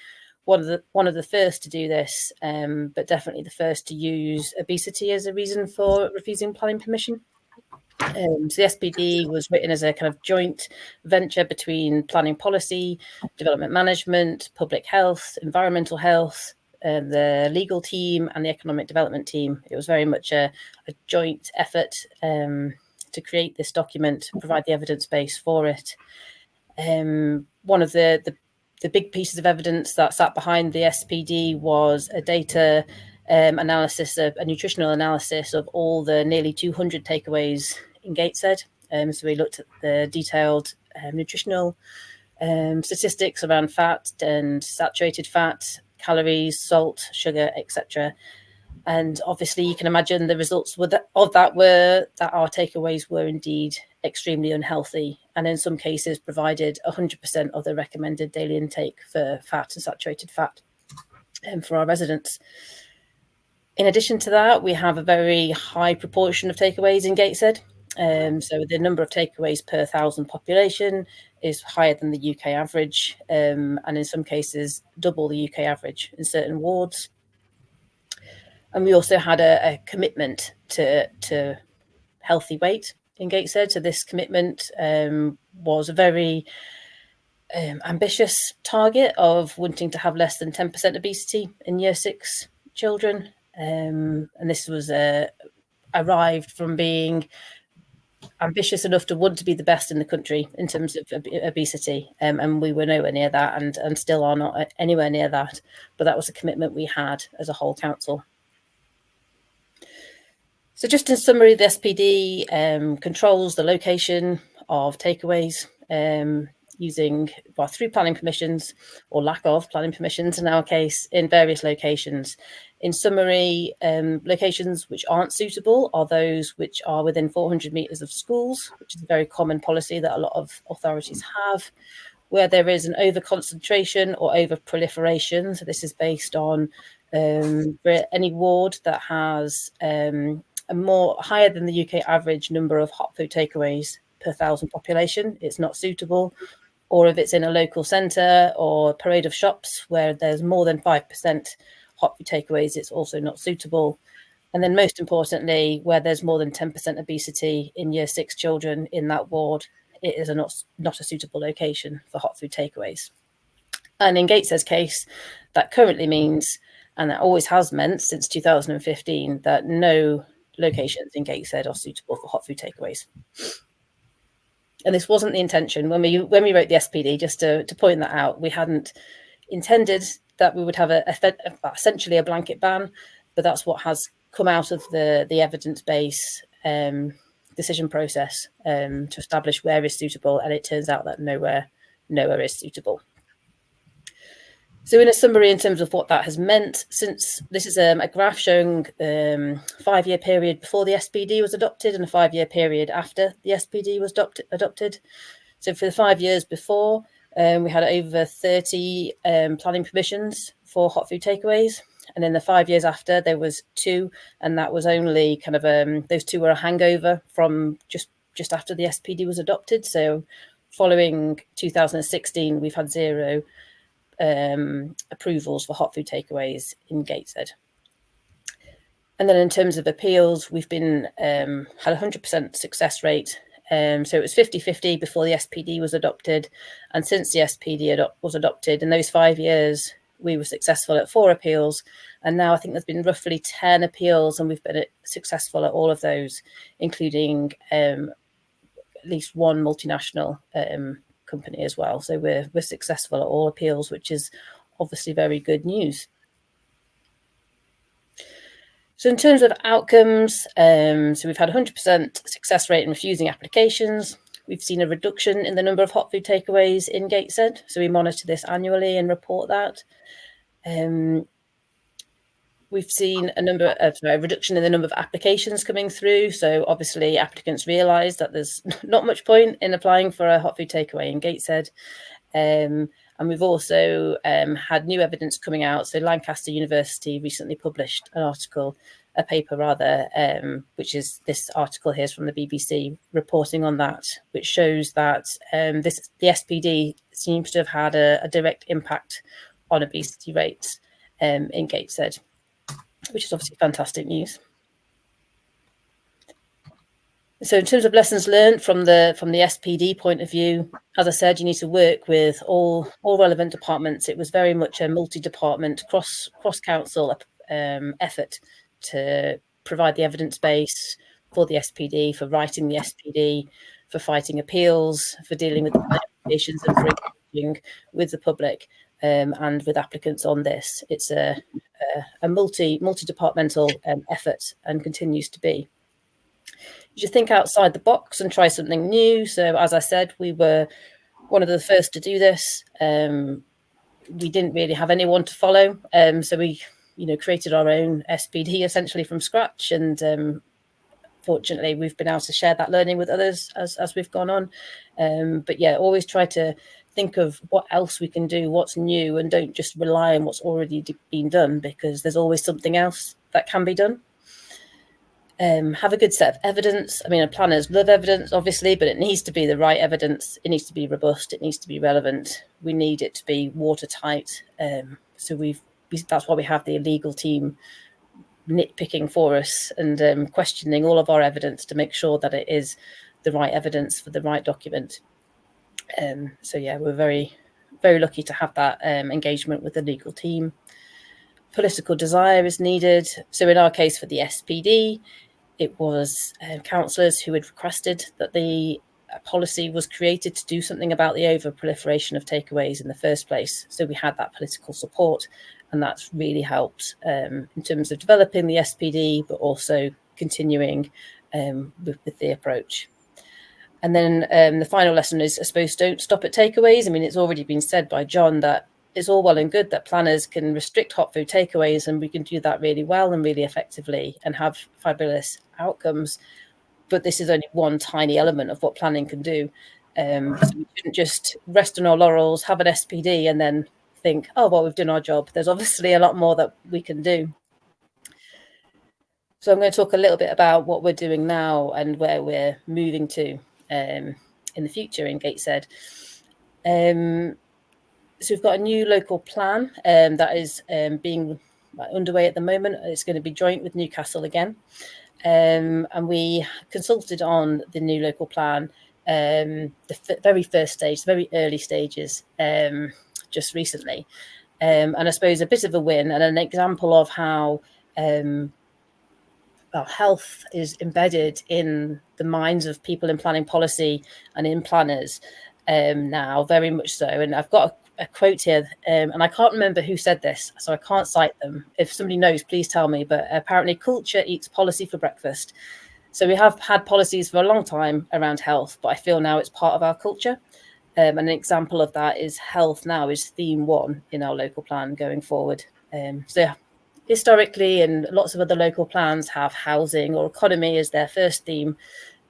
one of the first to do this, but definitely the first to use obesity as a reason for refusing planning permission. So the SPD was written as a kind of joint venture between planning policy, development management, public health, environmental health, the legal team and the economic development team. It was very much a joint effort to create this document, provide the evidence base for it. One of the big pieces of evidence that sat behind the SPD was a data analysis, a nutritional analysis of all the nearly 200 takeaways in Gateshead. So we looked at the detailed nutritional statistics around fat and saturated fat, calories, salt, sugar, etc. And obviously you can imagine the results of that were that our takeaways were indeed extremely unhealthy. and in some cases provided 100% of the recommended daily intake for fat and saturated fat for our residents. In addition to that, we have a very high proportion of takeaways in Gateshead. So the number of takeaways per 1,000 population is higher than the UK average, and in some cases double the UK average in certain wards. And we also had a commitment to healthy weight in Gateshead. So this commitment was a very ambitious target of wanting to have less than 10% obesity in Year 6 children. And this was arrived from being ambitious enough to want to be the best in the country in terms of obesity, and we were nowhere near that, and still are not anywhere near that, but that was a commitment we had as a whole council. So just in summary, the SPD controls the location of takeaways using, well, through planning permissions or lack of planning permissions in our case, in various locations. In summary, locations which aren't suitable are those which are within 400 metres of schools, which is a very common policy that a lot of authorities have. Where there is an over-concentration or over-proliferation, so this is based on for any ward that has a more higher than the UK average number of hot food takeaways per 1,000 population, it's not suitable. Or if it's in a local centre or parade of shops where there's more than 5% hot food takeaways, it's also not suitable. And then most importantly, where there's more than 10% obesity in Year 6 children in that ward, it is not a suitable location for hot food takeaways. And in Gateshead's case, that currently means, and that always has meant since 2015, that no locations in Gateshead are suitable for hot food takeaways. And this wasn't the intention when we wrote the SPD, just to point that out. We hadn't intended that we would have essentially a blanket ban, but that's what has come out of the evidence-based decision process to establish where is suitable, and it turns out that nowhere is suitable. So in a summary, in terms of what that has meant, since this is a graph showing 5-year period before the SPD was adopted and a 5-year period after the SPD was adopted. So for the 5 years before, we had over 30 planning permissions for hot food takeaways. And in the 5 years after, there was 2, and that was only kind of those 2 were a hangover from just after the SPD was adopted. So following 2016, we've had 0 approvals for hot food takeaways in Gateshead. And then in terms of appeals, we've been had 100% success rate. So it was 50-50 before the SPD was adopted, and since the SPD was adopted, in those 5 years, we were successful at 4 appeals, and now I think there's been roughly 10 appeals, and we've been successful at all of those, including at least 1 multinational company as well. So we're successful at all appeals, which is obviously very good news. So in terms of outcomes, so we've had 100% success rate in refusing applications. We've seen a reduction in the number of hot food takeaways in Gateshead. So we monitor this annually and report that. We've seen a reduction in the number of applications coming through. So obviously applicants realise that there's not much point in applying for a hot food takeaway in Gateshead. And we've also had new evidence coming out. So Lancaster University recently published a paper, which is this article here from the BBC reporting on that, which shows that the SPD seems to have had a direct impact on obesity rates in Gateshead, which is obviously fantastic news. So in terms of lessons learned from the SPD point of view, as I said, you need to work with all relevant departments. It was very much a multi-department, cross-council effort to provide the evidence base for the SPD, for writing the SPD, for fighting appeals, for dealing with the applications, and for engaging with the public and with applicants on this. It's a multi-departmental effort and continues to be. You should think outside the box and try something new. So as I said, we were one of the first to do this. We didn't really have anyone to follow. So we created our own SPD essentially from scratch and fortunately, we've been able to share that learning with others as we've gone on. But yeah, always try to think of what else we can do, what's new, and don't just rely on what's already been done, because there's always something else that can be done. Have a good set of evidence. I mean, planners love evidence, obviously, but it needs to be the right evidence. It needs to be robust. It needs to be relevant. We need it to be watertight. So that's why we have the legal team nitpicking for us and questioning all of our evidence to make sure that it is the right evidence for the right document. So yeah, we're very, very lucky to have that engagement with the legal team. Political desire is needed. So in our case for the SPD, it was councillors who had requested that the policy was created to do something about the over-proliferation of takeaways in the first place. So we had that political support, and that's really helped in terms of developing the SPD, but also continuing with the approach. And then the final lesson is, I suppose, don't stop at takeaways. I mean, it's already been said by John that it's all well and good that planners can restrict hot food takeaways, and we can do that really well and really effectively and have fabulous outcomes. But this is only one tiny element of what planning can do. So we shouldn't just rest on our laurels, have an SPD, and then think, oh, well, we've done our job. There's obviously a lot more that we can do. So I'm going to talk a little bit about what we're doing now and where we're moving to in the future in Gateshead. So we've got a new local plan that is being underway at the moment. It's going to be joint with Newcastle again. And we consulted on the new local plan, the very first stage, very early stages, just recently. And I suppose a bit of a win and an example of how health is embedded in the minds of people in planning policy and in planners now, very much so. And I've got a quote here, and I can't remember who said this, so I can't cite them. If somebody knows, please tell me. But apparently culture eats policy for breakfast. So we have had policies for a long time around health, but I feel now it's part of our culture. And an example of that is health now is theme 1 in our local plan going forward. So historically, and lots of other local plans have housing or economy as their first theme.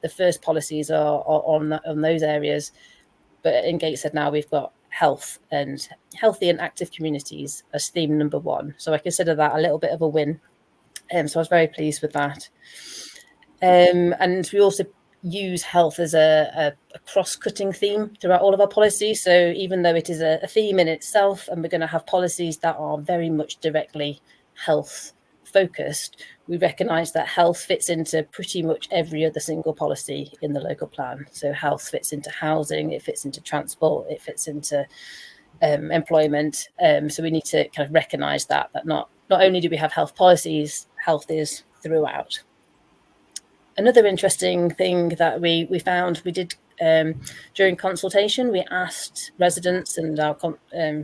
The first policies are on those areas. But in Gateshead now we've got health and healthy and active communities as theme number 1. So I consider that a little bit of a win. So I was very pleased with that. And we also use health as a cross-cutting theme throughout all of our policies. So even though it is a theme in itself, and we're going to have policies that are very much directly health focused, we recognise that health fits into pretty much every other single policy in the local plan. So health fits into housing, it fits into transport, it fits into employment. So we need to kind of recognise that not only do we have health policies, health is throughout. Another interesting thing that we found, we did during consultation, we asked residents and our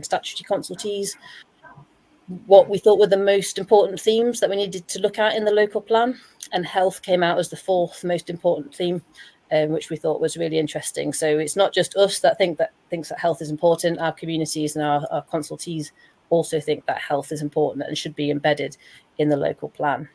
statutory consultees what we thought were the most important themes that we needed to look at in the local plan, and health came out as the 4th most important theme, which we thought was really interesting. So it's not just us that thinks that health is important. Our communities and our consultees also think that health is important and should be embedded in the local plan.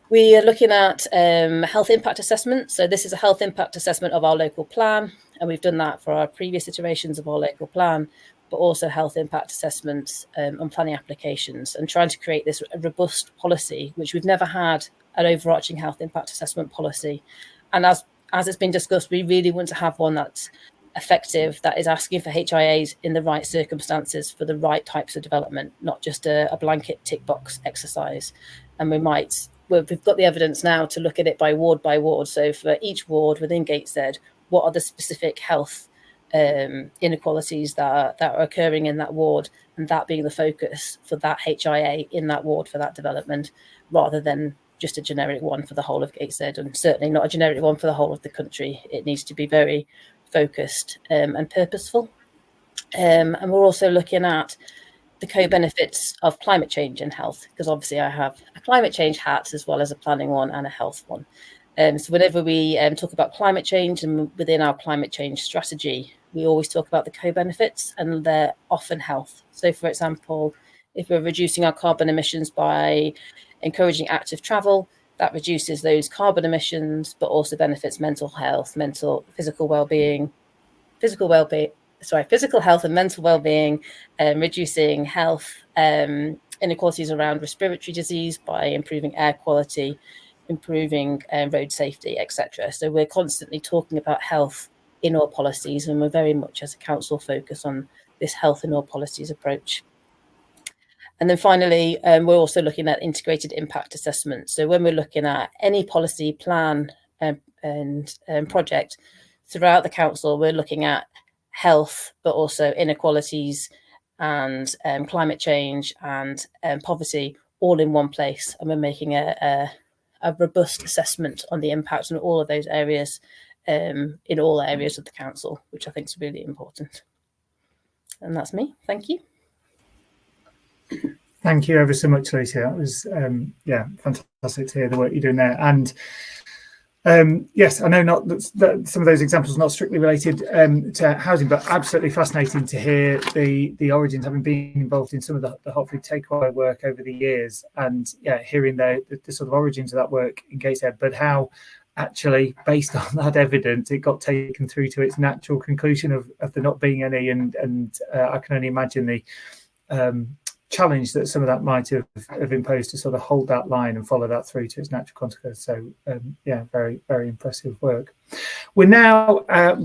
We are looking at health impact assessment. So this is a health impact assessment of our local plan, and we've done that for our previous iterations of our local plan, but also health impact assessments on planning applications, and trying to create this robust policy, which we've never had an overarching health impact assessment policy. And as it's been discussed, we really want to have one that's effective, that is asking for HIAs in the right circumstances for the right types of development, not just a blanket tick box exercise. And we've got the evidence now to look at it by ward. So for each ward within Gateshead, what are the specific health inequalities that are occurring in that ward, and that being the focus for that HIA in that ward for that development, rather than just a generic one for the whole of Gateshead, and certainly not a generic one for the whole of the country. It needs to be very focused and purposeful. And we're also looking at the co-benefits of climate change and health, because obviously I have a climate change hat as well as a planning one and a health one. So whenever we talk about climate change, and within our climate change strategy, we always talk about the co-benefits, and they're often health. So for example, if we're reducing our carbon emissions by encouraging active travel, that reduces those carbon emissions, but also benefits mental health, physical health and mental well-being, reducing health inequalities around respiratory disease by improving air quality, improving road safety, etc. So we're constantly talking about health in all policies, and we're very much as a council focused on this health in all policies approach. And then finally, we're also looking at integrated impact assessment. So when we're looking at any policy plan and project throughout the council, we're looking at health, but also inequalities and climate change and poverty all in one place. And we're making a robust assessment on the impact on all of those areas in all areas of the council, which I think is really important. And that's me. Thank you. Thank you ever so much, Lucy. That was fantastic to hear the work you're doing there. And yes, I know not that some of those examples are not strictly related to housing, but absolutely fascinating to hear the origins, having been involved in some of the hot food takeaway work over the years, and hearing the sort of origins of that work in Gateshead, but how actually based on that evidence it got taken through to its natural conclusion of there not being any, and I can only imagine the challenge that some of that might have imposed to sort of hold that line and follow that through to its natural consequence. So very, very impressive work. We're now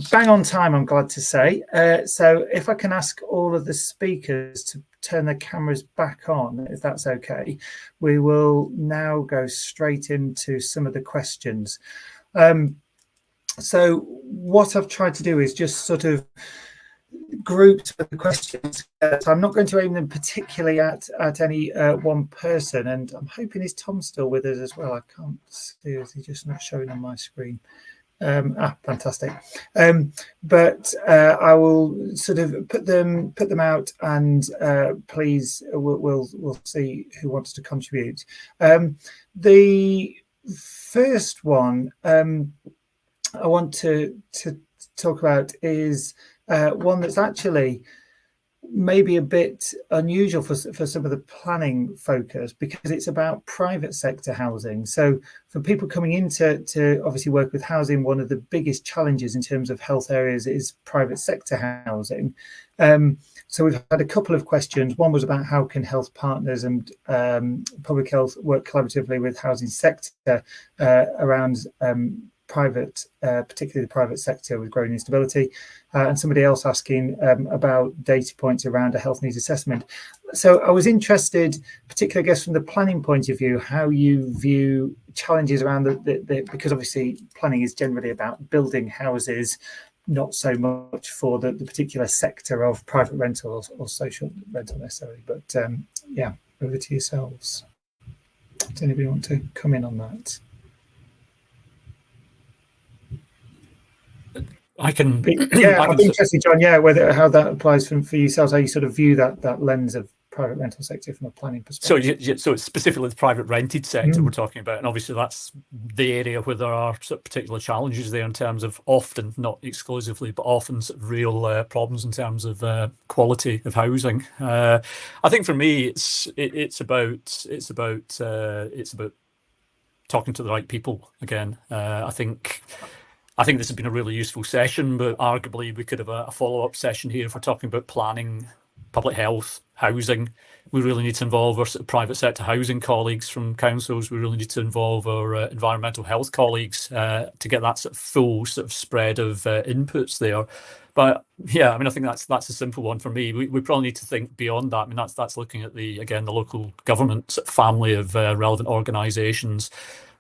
bang on time, I'm glad to say. So if I can ask all of the speakers to turn their cameras back on, if that's okay, we will now go straight into some of the questions. So what I've tried to do is just sort of grouped the questions, so I'm not going to aim them particularly at any one person, and I'm hoping is Tom still with us as well. I can't see, is he just not showing on my screen? Fantastic. But I will sort of put them out, and please we'll see who wants to contribute. The first one I want to talk about is one that's actually maybe a bit unusual for some of the planning focus, because it's about private sector housing. So for people coming in to obviously work with housing, one of the biggest challenges in terms of health areas is private sector housing. So we've had a couple of questions. One was about how can health partners and public health work collaboratively with housing sector around private, particularly the private sector with growing instability, and somebody else asking about data points around a health needs assessment. So I was interested, particularly I guess from the planning point of view, how you view challenges around because obviously planning is generally about building houses, not so much for the particular sector of private rental or social rental necessarily. But over to yourselves. Does anybody want to come in on that? I can. I'd be interested, John. How that applies for yourselves, how you sort of view that lens of private rental sector from a planning perspective. So it's specifically the private rented sector we're talking about, and obviously that's the area where there are sort of particular challenges there in terms of often, not exclusively, but often sort of real problems in terms of quality of housing. I think for me, it's about talking to the right people again. I think this has been a really useful session, but arguably we could have a follow-up session here if we're talking about planning, public health, housing. We really need to involve our sort of private sector housing colleagues from councils. We really need to involve our environmental health colleagues to get that sort of full sort of spread of inputs there. But yeah, I mean, I think that's a simple one for me. We probably need to think beyond that. I mean, that's looking at the local government sort of family of relevant organisations.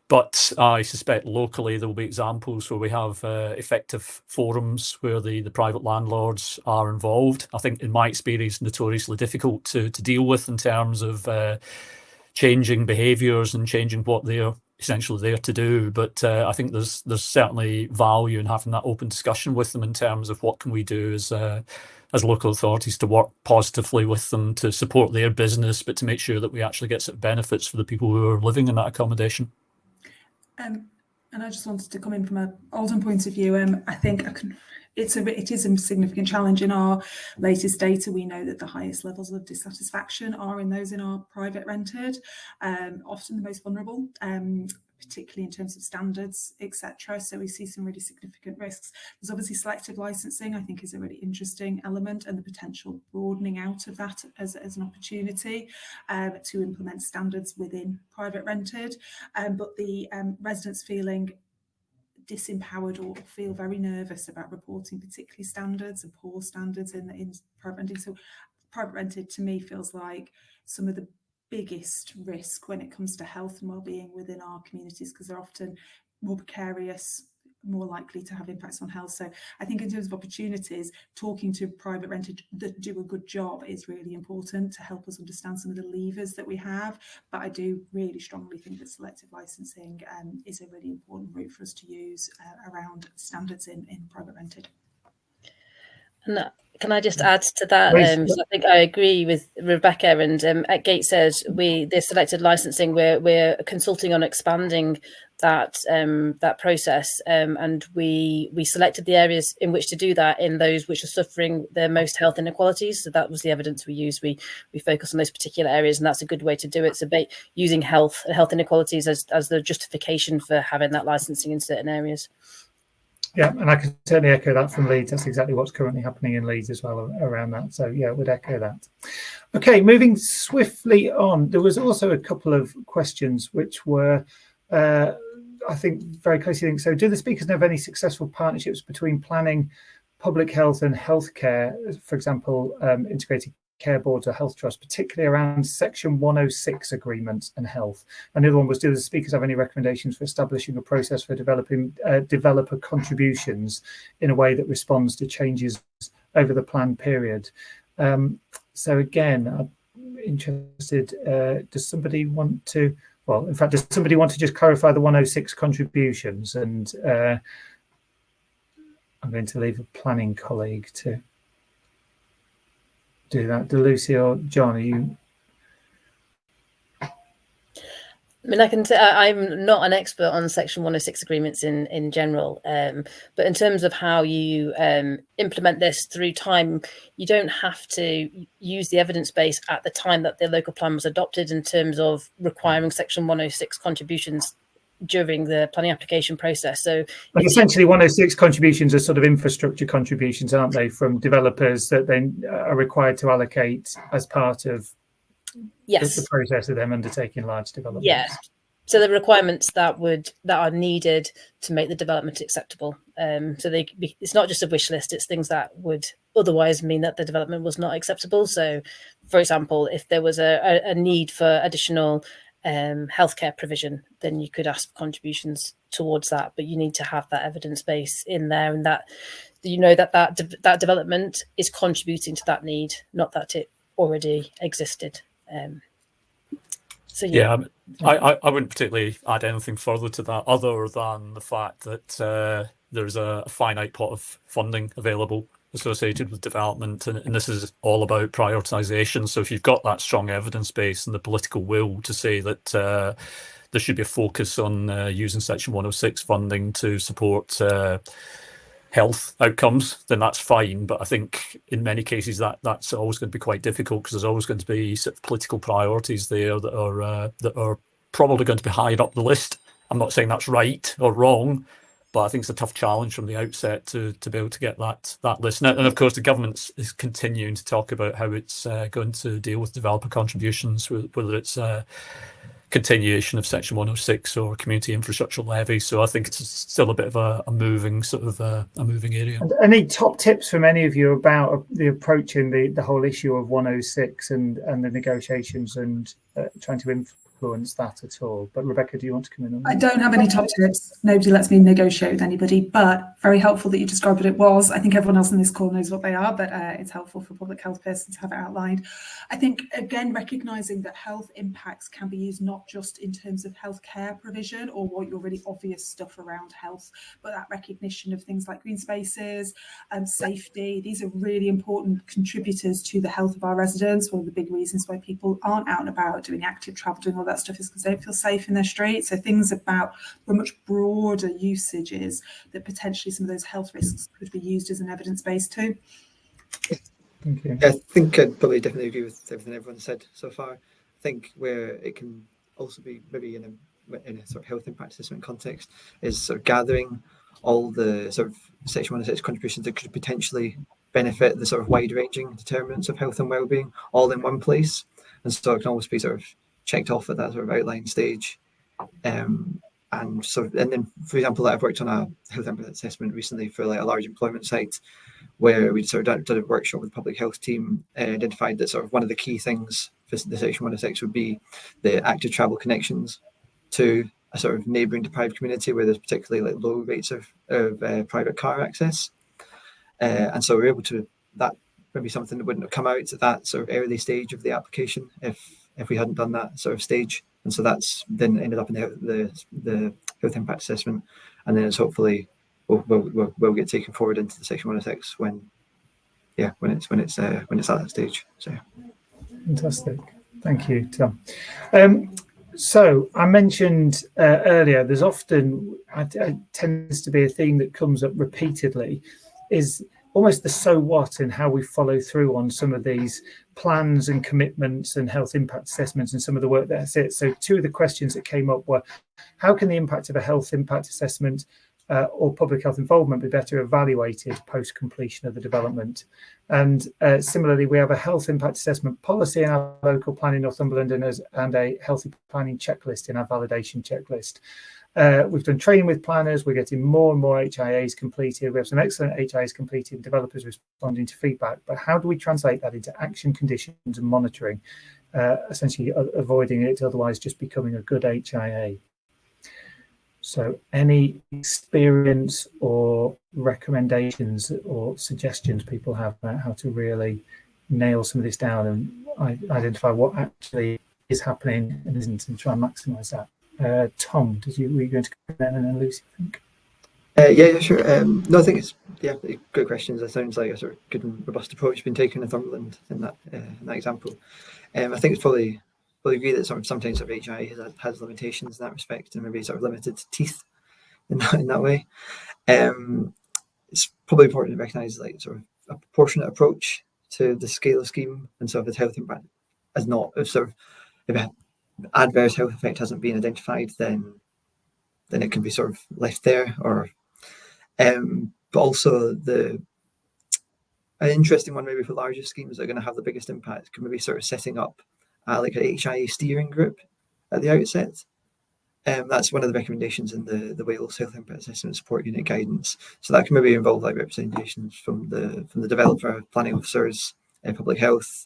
But I suspect locally there will be examples where we have effective forums where the private landlords are involved. I think in my experience, notoriously difficult to deal with in terms of changing behaviours and changing what they're essentially there to do. But I think there's certainly value in having that open discussion with them in terms of what can we do as local authorities to work positively with them to support their business, but to make sure that we actually get some benefits for the people who are living in that accommodation. And I just wanted to come in from an Oldham point of view. I think it is a significant challenge. In our latest data, we know that the highest levels of dissatisfaction are in those in our private rented, often the most vulnerable particularly in terms of standards, etc. So we see some really significant risks. There's obviously selective licensing, I think, is a really interesting element, and the potential broadening out of that as an opportunity to implement standards within private rented. But the residents feeling disempowered or feel very nervous about reporting particularly standards and poor standards in private renting. So private rented to me feels like some of the biggest risk when it comes to health and well-being within our communities, because they're often more precarious, more likely to have impacts on health. So I think in terms of opportunities, talking to private rented that do a good job is really important to help us understand some of the levers that we have. But I do really strongly think that selective licensing is a really important route for us to use around standards in private rented. And can I just add to that? I think I agree with Rebecca, and at Gateshead, the selected licensing, we're consulting on expanding that process, and we selected the areas in which to do that in those which are suffering the most health inequalities. So that was the evidence we used. We focus on those particular areas, and that's a good way to do it. So using health inequalities as the justification for having that licensing in certain areas. Yeah, and I can certainly echo that from Leeds. That's exactly what's currently happening in Leeds as well around that. So yeah, I would echo that. Okay, moving swiftly on. There was also a couple of questions which were, I think, very closely linked. So do the speakers know of any successful partnerships between planning, public health and healthcare, for example, integrated care boards or health trusts, particularly around Section 106 agreements and health? And the other one was, do the speakers have any recommendations for establishing a process for developing developer contributions in a way that responds to changes over the planned period? So again, I'm interested, does somebody want to, well, in fact, does somebody want to just clarify the 106 contributions? And I'm going to leave a planning colleague to do that. Do Lucy or John, are you? I mean, I can say I'm not an expert on Section 106 agreements in general, but in terms of how you implement this through time, you don't have to use the evidence base at the time that the local plan was adopted in terms of requiring Section 106 contributions during the planning application process. So like essentially 106 contributions are sort of infrastructure contributions, aren't they, from developers that then are required to allocate as part of the process of them undertaking large developments. Yeah. So the requirements that are needed to make the development acceptable. So it's not just a wish list, it's things that would otherwise mean that the development was not acceptable. So for example, if there was a need for additional healthcare provision, then you could ask for contributions towards that, but you need to have that evidence base in there, and that you know that development is contributing to that need, not that it already existed. So yeah, I wouldn't particularly add anything further to that other than the fact that there's a finite pot of funding available associated with development, and this is all about prioritization. So if you've got that strong evidence base and the political will to say that there should be a focus on using Section 106 funding to support health outcomes, then that's fine. But I think in many cases that's always going to be quite difficult, because there's always going to be sort of political priorities there that are probably going to be higher up the list. I'm not saying that's right or wrong, but I think it's a tough challenge from the outset to be able to get that list. And of course, the government is continuing to talk about how it's going to deal with developer contributions, whether it's continuation of Section 106 or community infrastructure levy. So I think it's still a bit of a moving area. And any top tips from any of you about the approach in the whole issue of 106 and the negotiations and trying to influence that at all? But Rebecca, do you want to come in on that? I don't have any top tips. Nobody lets me negotiate with anybody, but very helpful that you described what it was. I think everyone else in this call knows what they are, but it's helpful for public health persons to have it outlined. I think, again, recognising that health impacts can be used not just in terms of healthcare provision or what your really obvious stuff around health, but that recognition of things like green spaces and safety. These are really important contributors to the health of our residents. One of the big reasons why people aren't out and about doing active travel, doing all that stuff, is because they don't feel safe in their streets. So things about the much broader usages that potentially some of those health risks could be used as an evidence base too. Thank you. I think I'd probably definitely agree with everything everyone said so far. I think where it can also be maybe in a in a sort of health impact assessment context is sort of gathering all the sort of Section 106 contributions that could potentially benefit the sort of wide-ranging determinants of health and well-being all in one place, and so it can always be sort of checked off at that sort of outline stage. And then, for example, I've worked on a health impact assessment recently for like a large employment site, where we sort of did a workshop with the public health team and identified that sort of one of the key things for the Section 106 would be the active travel connections to a sort of neighbouring deprived community where there's particularly like low rates of private car access. And so we're able to, that would be something that wouldn't have come out at that sort of early stage of the application if we hadn't done that sort of stage. And so that's then ended up in the health impact assessment, and then it's hopefully will get taken forward into the Section 106 when it's at that stage. So Fantastic, thank you, Tom. So I mentioned earlier, there's often tends to be a theme that comes up repeatedly, is almost the so what and how we follow through on some of these plans and commitments and health impact assessments and some of the work that's it. So two of the questions that came up were, how can the impact of a health impact assessment or public health involvement be better evaluated post completion of the development? And similarly, we have a health impact assessment policy in our local plan in Northumberland and a healthy planning checklist in our validation checklist. We've done training with planners. We're getting more and more HIAs completed. We have some excellent HIAs completed, developers responding to feedback. But how do we translate that into action conditions and monitoring, essentially avoiding it otherwise just becoming a good HIA? So any experience or recommendations or suggestions people have about how to really nail some of this down and identify what actually is happening and isn't, and try and maximise that? Tom, were you going to comment, and then Lucy, I think? Yeah, sure. No, I think it's good questions. It sounds like a sort of good and robust approach been taken in Northumberland in that example. I think it's probably agree that sort of sometimes sort of HIA has limitations in that respect, and maybe sort of limited teeth in that way. It's probably important to recognise like sort of a proportionate approach to the scale of scheme, and so if its health impact is not if adverse health effect hasn't been identified, then it can be sort of left there. Or but also an interesting one maybe for larger schemes that are going to have the biggest impact can maybe sort of setting up like an HIA steering group at the outset. That's one of the recommendations in the Wales Health Impact Assessment Support Unit guidance. So that can maybe involve like representations from the developer, planning officers, public health,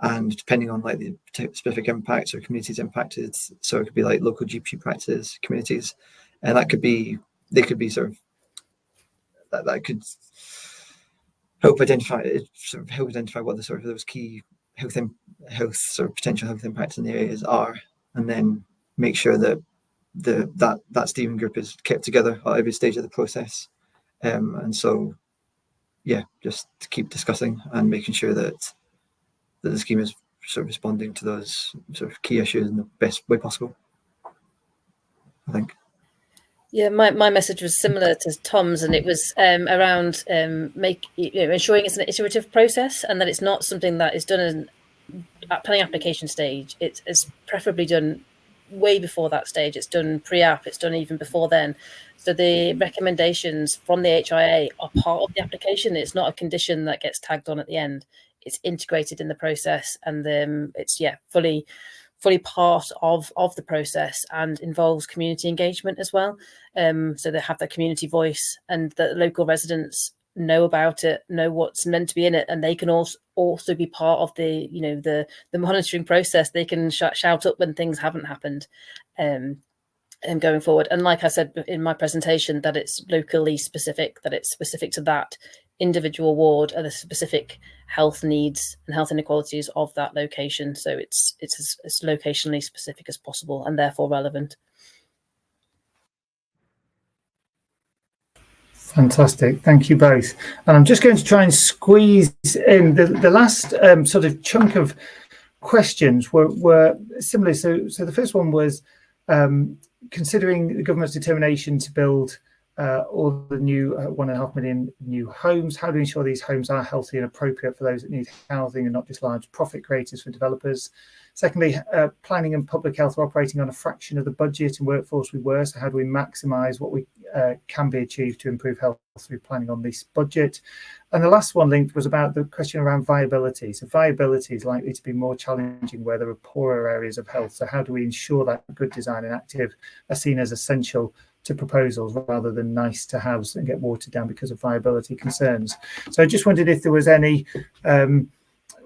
and depending on like the specific impacts or communities impacted, so it could be like local GP practices, communities, and they could be sort of that could help identify what the sort of those key health sort of potential health impacts in the areas are, and then make sure that that steering group is kept together at every stage of the process. And so just to keep discussing and making sure that the scheme is sort of responding to those sort of key issues in the best way possible, I think. Yeah, my message was similar to Tom's, and it was around ensuring it's an iterative process and that it's not something that is done at planning application stage. It's preferably done way before that stage. It's done pre-app, it's done even before then. So the recommendations from the HIA are part of the application. It's not a condition that gets tagged on at the end. It's integrated in the process, and it's fully part of the process, and involves community engagement as well. So they have their community voice, and the local residents know about it, know what's meant to be in it, and they can also be part of the monitoring process. They can shout up when things haven't happened, and going forward. And like I said in my presentation, that it's locally specific, that it's specific to that individual ward and the specific health needs and health inequalities of that location. So it's as locationally specific as possible, and therefore relevant. Fantastic, thank you both. And I'm just going to try and squeeze in the last sort of chunk of questions were similar. So the first one was considering the government's determination to build all the new 1.5 million new homes, how to ensure these homes are healthy and appropriate for those that need housing and not just large profit creators for developers. Secondly, planning and public health are operating on a fraction of the budget and workforce we were, so how do we maximise what we can be achieved to improve health through planning on this budget? And the last one linked was about the question around viability. So viability is likely to be more challenging where there are poorer areas of health. So how do we ensure that good design and active are seen as essential to proposals rather than nice to haves and get watered down because of viability concerns? So I just wondered if there was any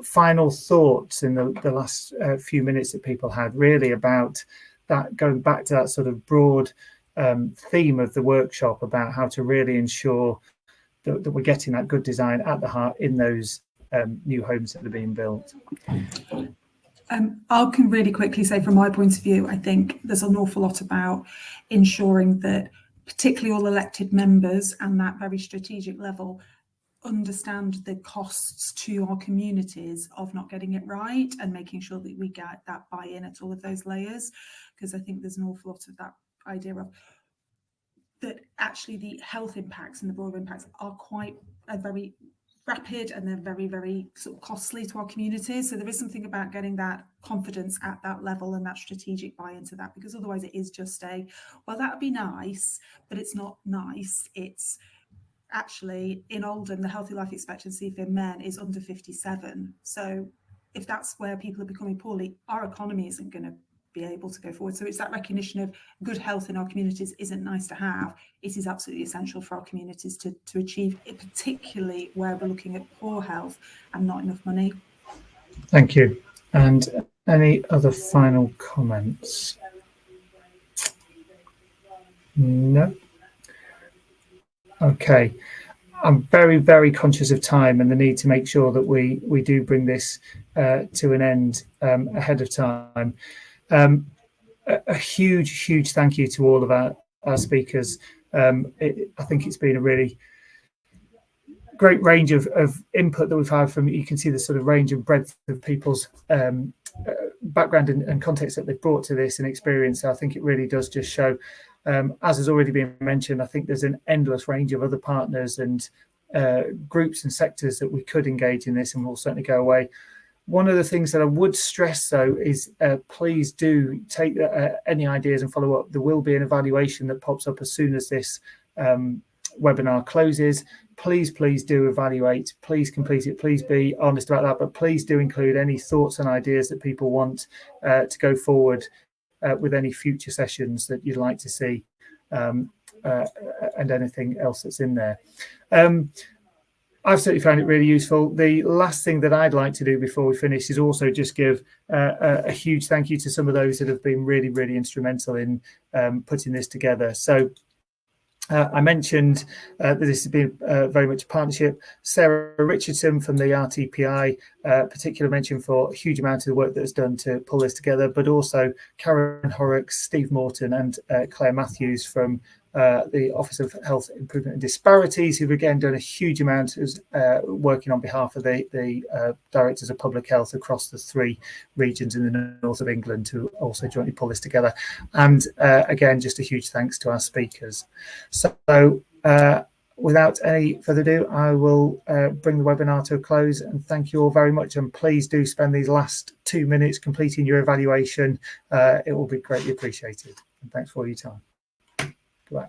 final thoughts in the last few minutes that people had really about that, going back to that sort of broad theme of the workshop about how to really ensure that we're getting that good design at the heart in those new homes that are being built. I can really quickly say from my point of view, I think there's an awful lot about ensuring that particularly all elected members and that very strategic level understand the costs to our communities of not getting it right, and making sure that we get that buy-in at all of those layers, because I think there's an awful lot of that idea of that actually the health impacts and the broader impacts are very rapid, and they're very, very sort of costly to our communities. So there is something about getting that confidence at that level and that strategic buy-in to that, because otherwise it is just well, that would be nice, but it's not nice. It's actually, in Oldham, the healthy life expectancy for men is under 57. So if that's where people are becoming poorly, our economy isn't going to be able to go forward. So it's that recognition of good health in our communities isn't nice to have. It is absolutely essential for our communities to achieve it, particularly where we're looking at poor health and not enough money. Thank you. And any other final comments? No. Okay. I'm very, very conscious of time and the need to make sure that we do bring this to an end ahead of time. A huge thank you to all of our speakers. I think it's been a really great range of input that we've had from, you can see the sort of range and breadth of people's background and context that they've brought to this and experience. So I think it really does just show, as has already been mentioned, I think there's an endless range of other partners and groups and sectors that we could engage in this, and we'll certainly go away. One of the things that I would stress, though, is please do take any ideas and follow up. There will be an evaluation that pops up as soon as this webinar closes. Please do evaluate. Please complete it. Please be honest about that. But please do include any thoughts and ideas that people want to go forward with any future sessions that you'd like to see, and anything else that's in there. I've certainly found it really useful. The last thing that I'd like to do before we finish is also just give a huge thank you to some of those that have been really instrumental in putting this together. So I mentioned that this has been very much a partnership. Sarah Richardson from the RTPI, particular mention for a huge amount of the work that's done to pull this together, but also Karen Horrocks, Steve Morton and Claire Matthews from the Office of Health Improvement and Disparities, who've again done a huge amount of working on behalf of the Directors of Public Health across the 3 regions in the north of England to also jointly pull this together. And again, just a huge thanks to our speakers. So without any further ado, I will bring the webinar to a close and thank you all very much. And please do spend these last 2 minutes completing your evaluation. It will be greatly appreciated. And thanks for all your time. Right.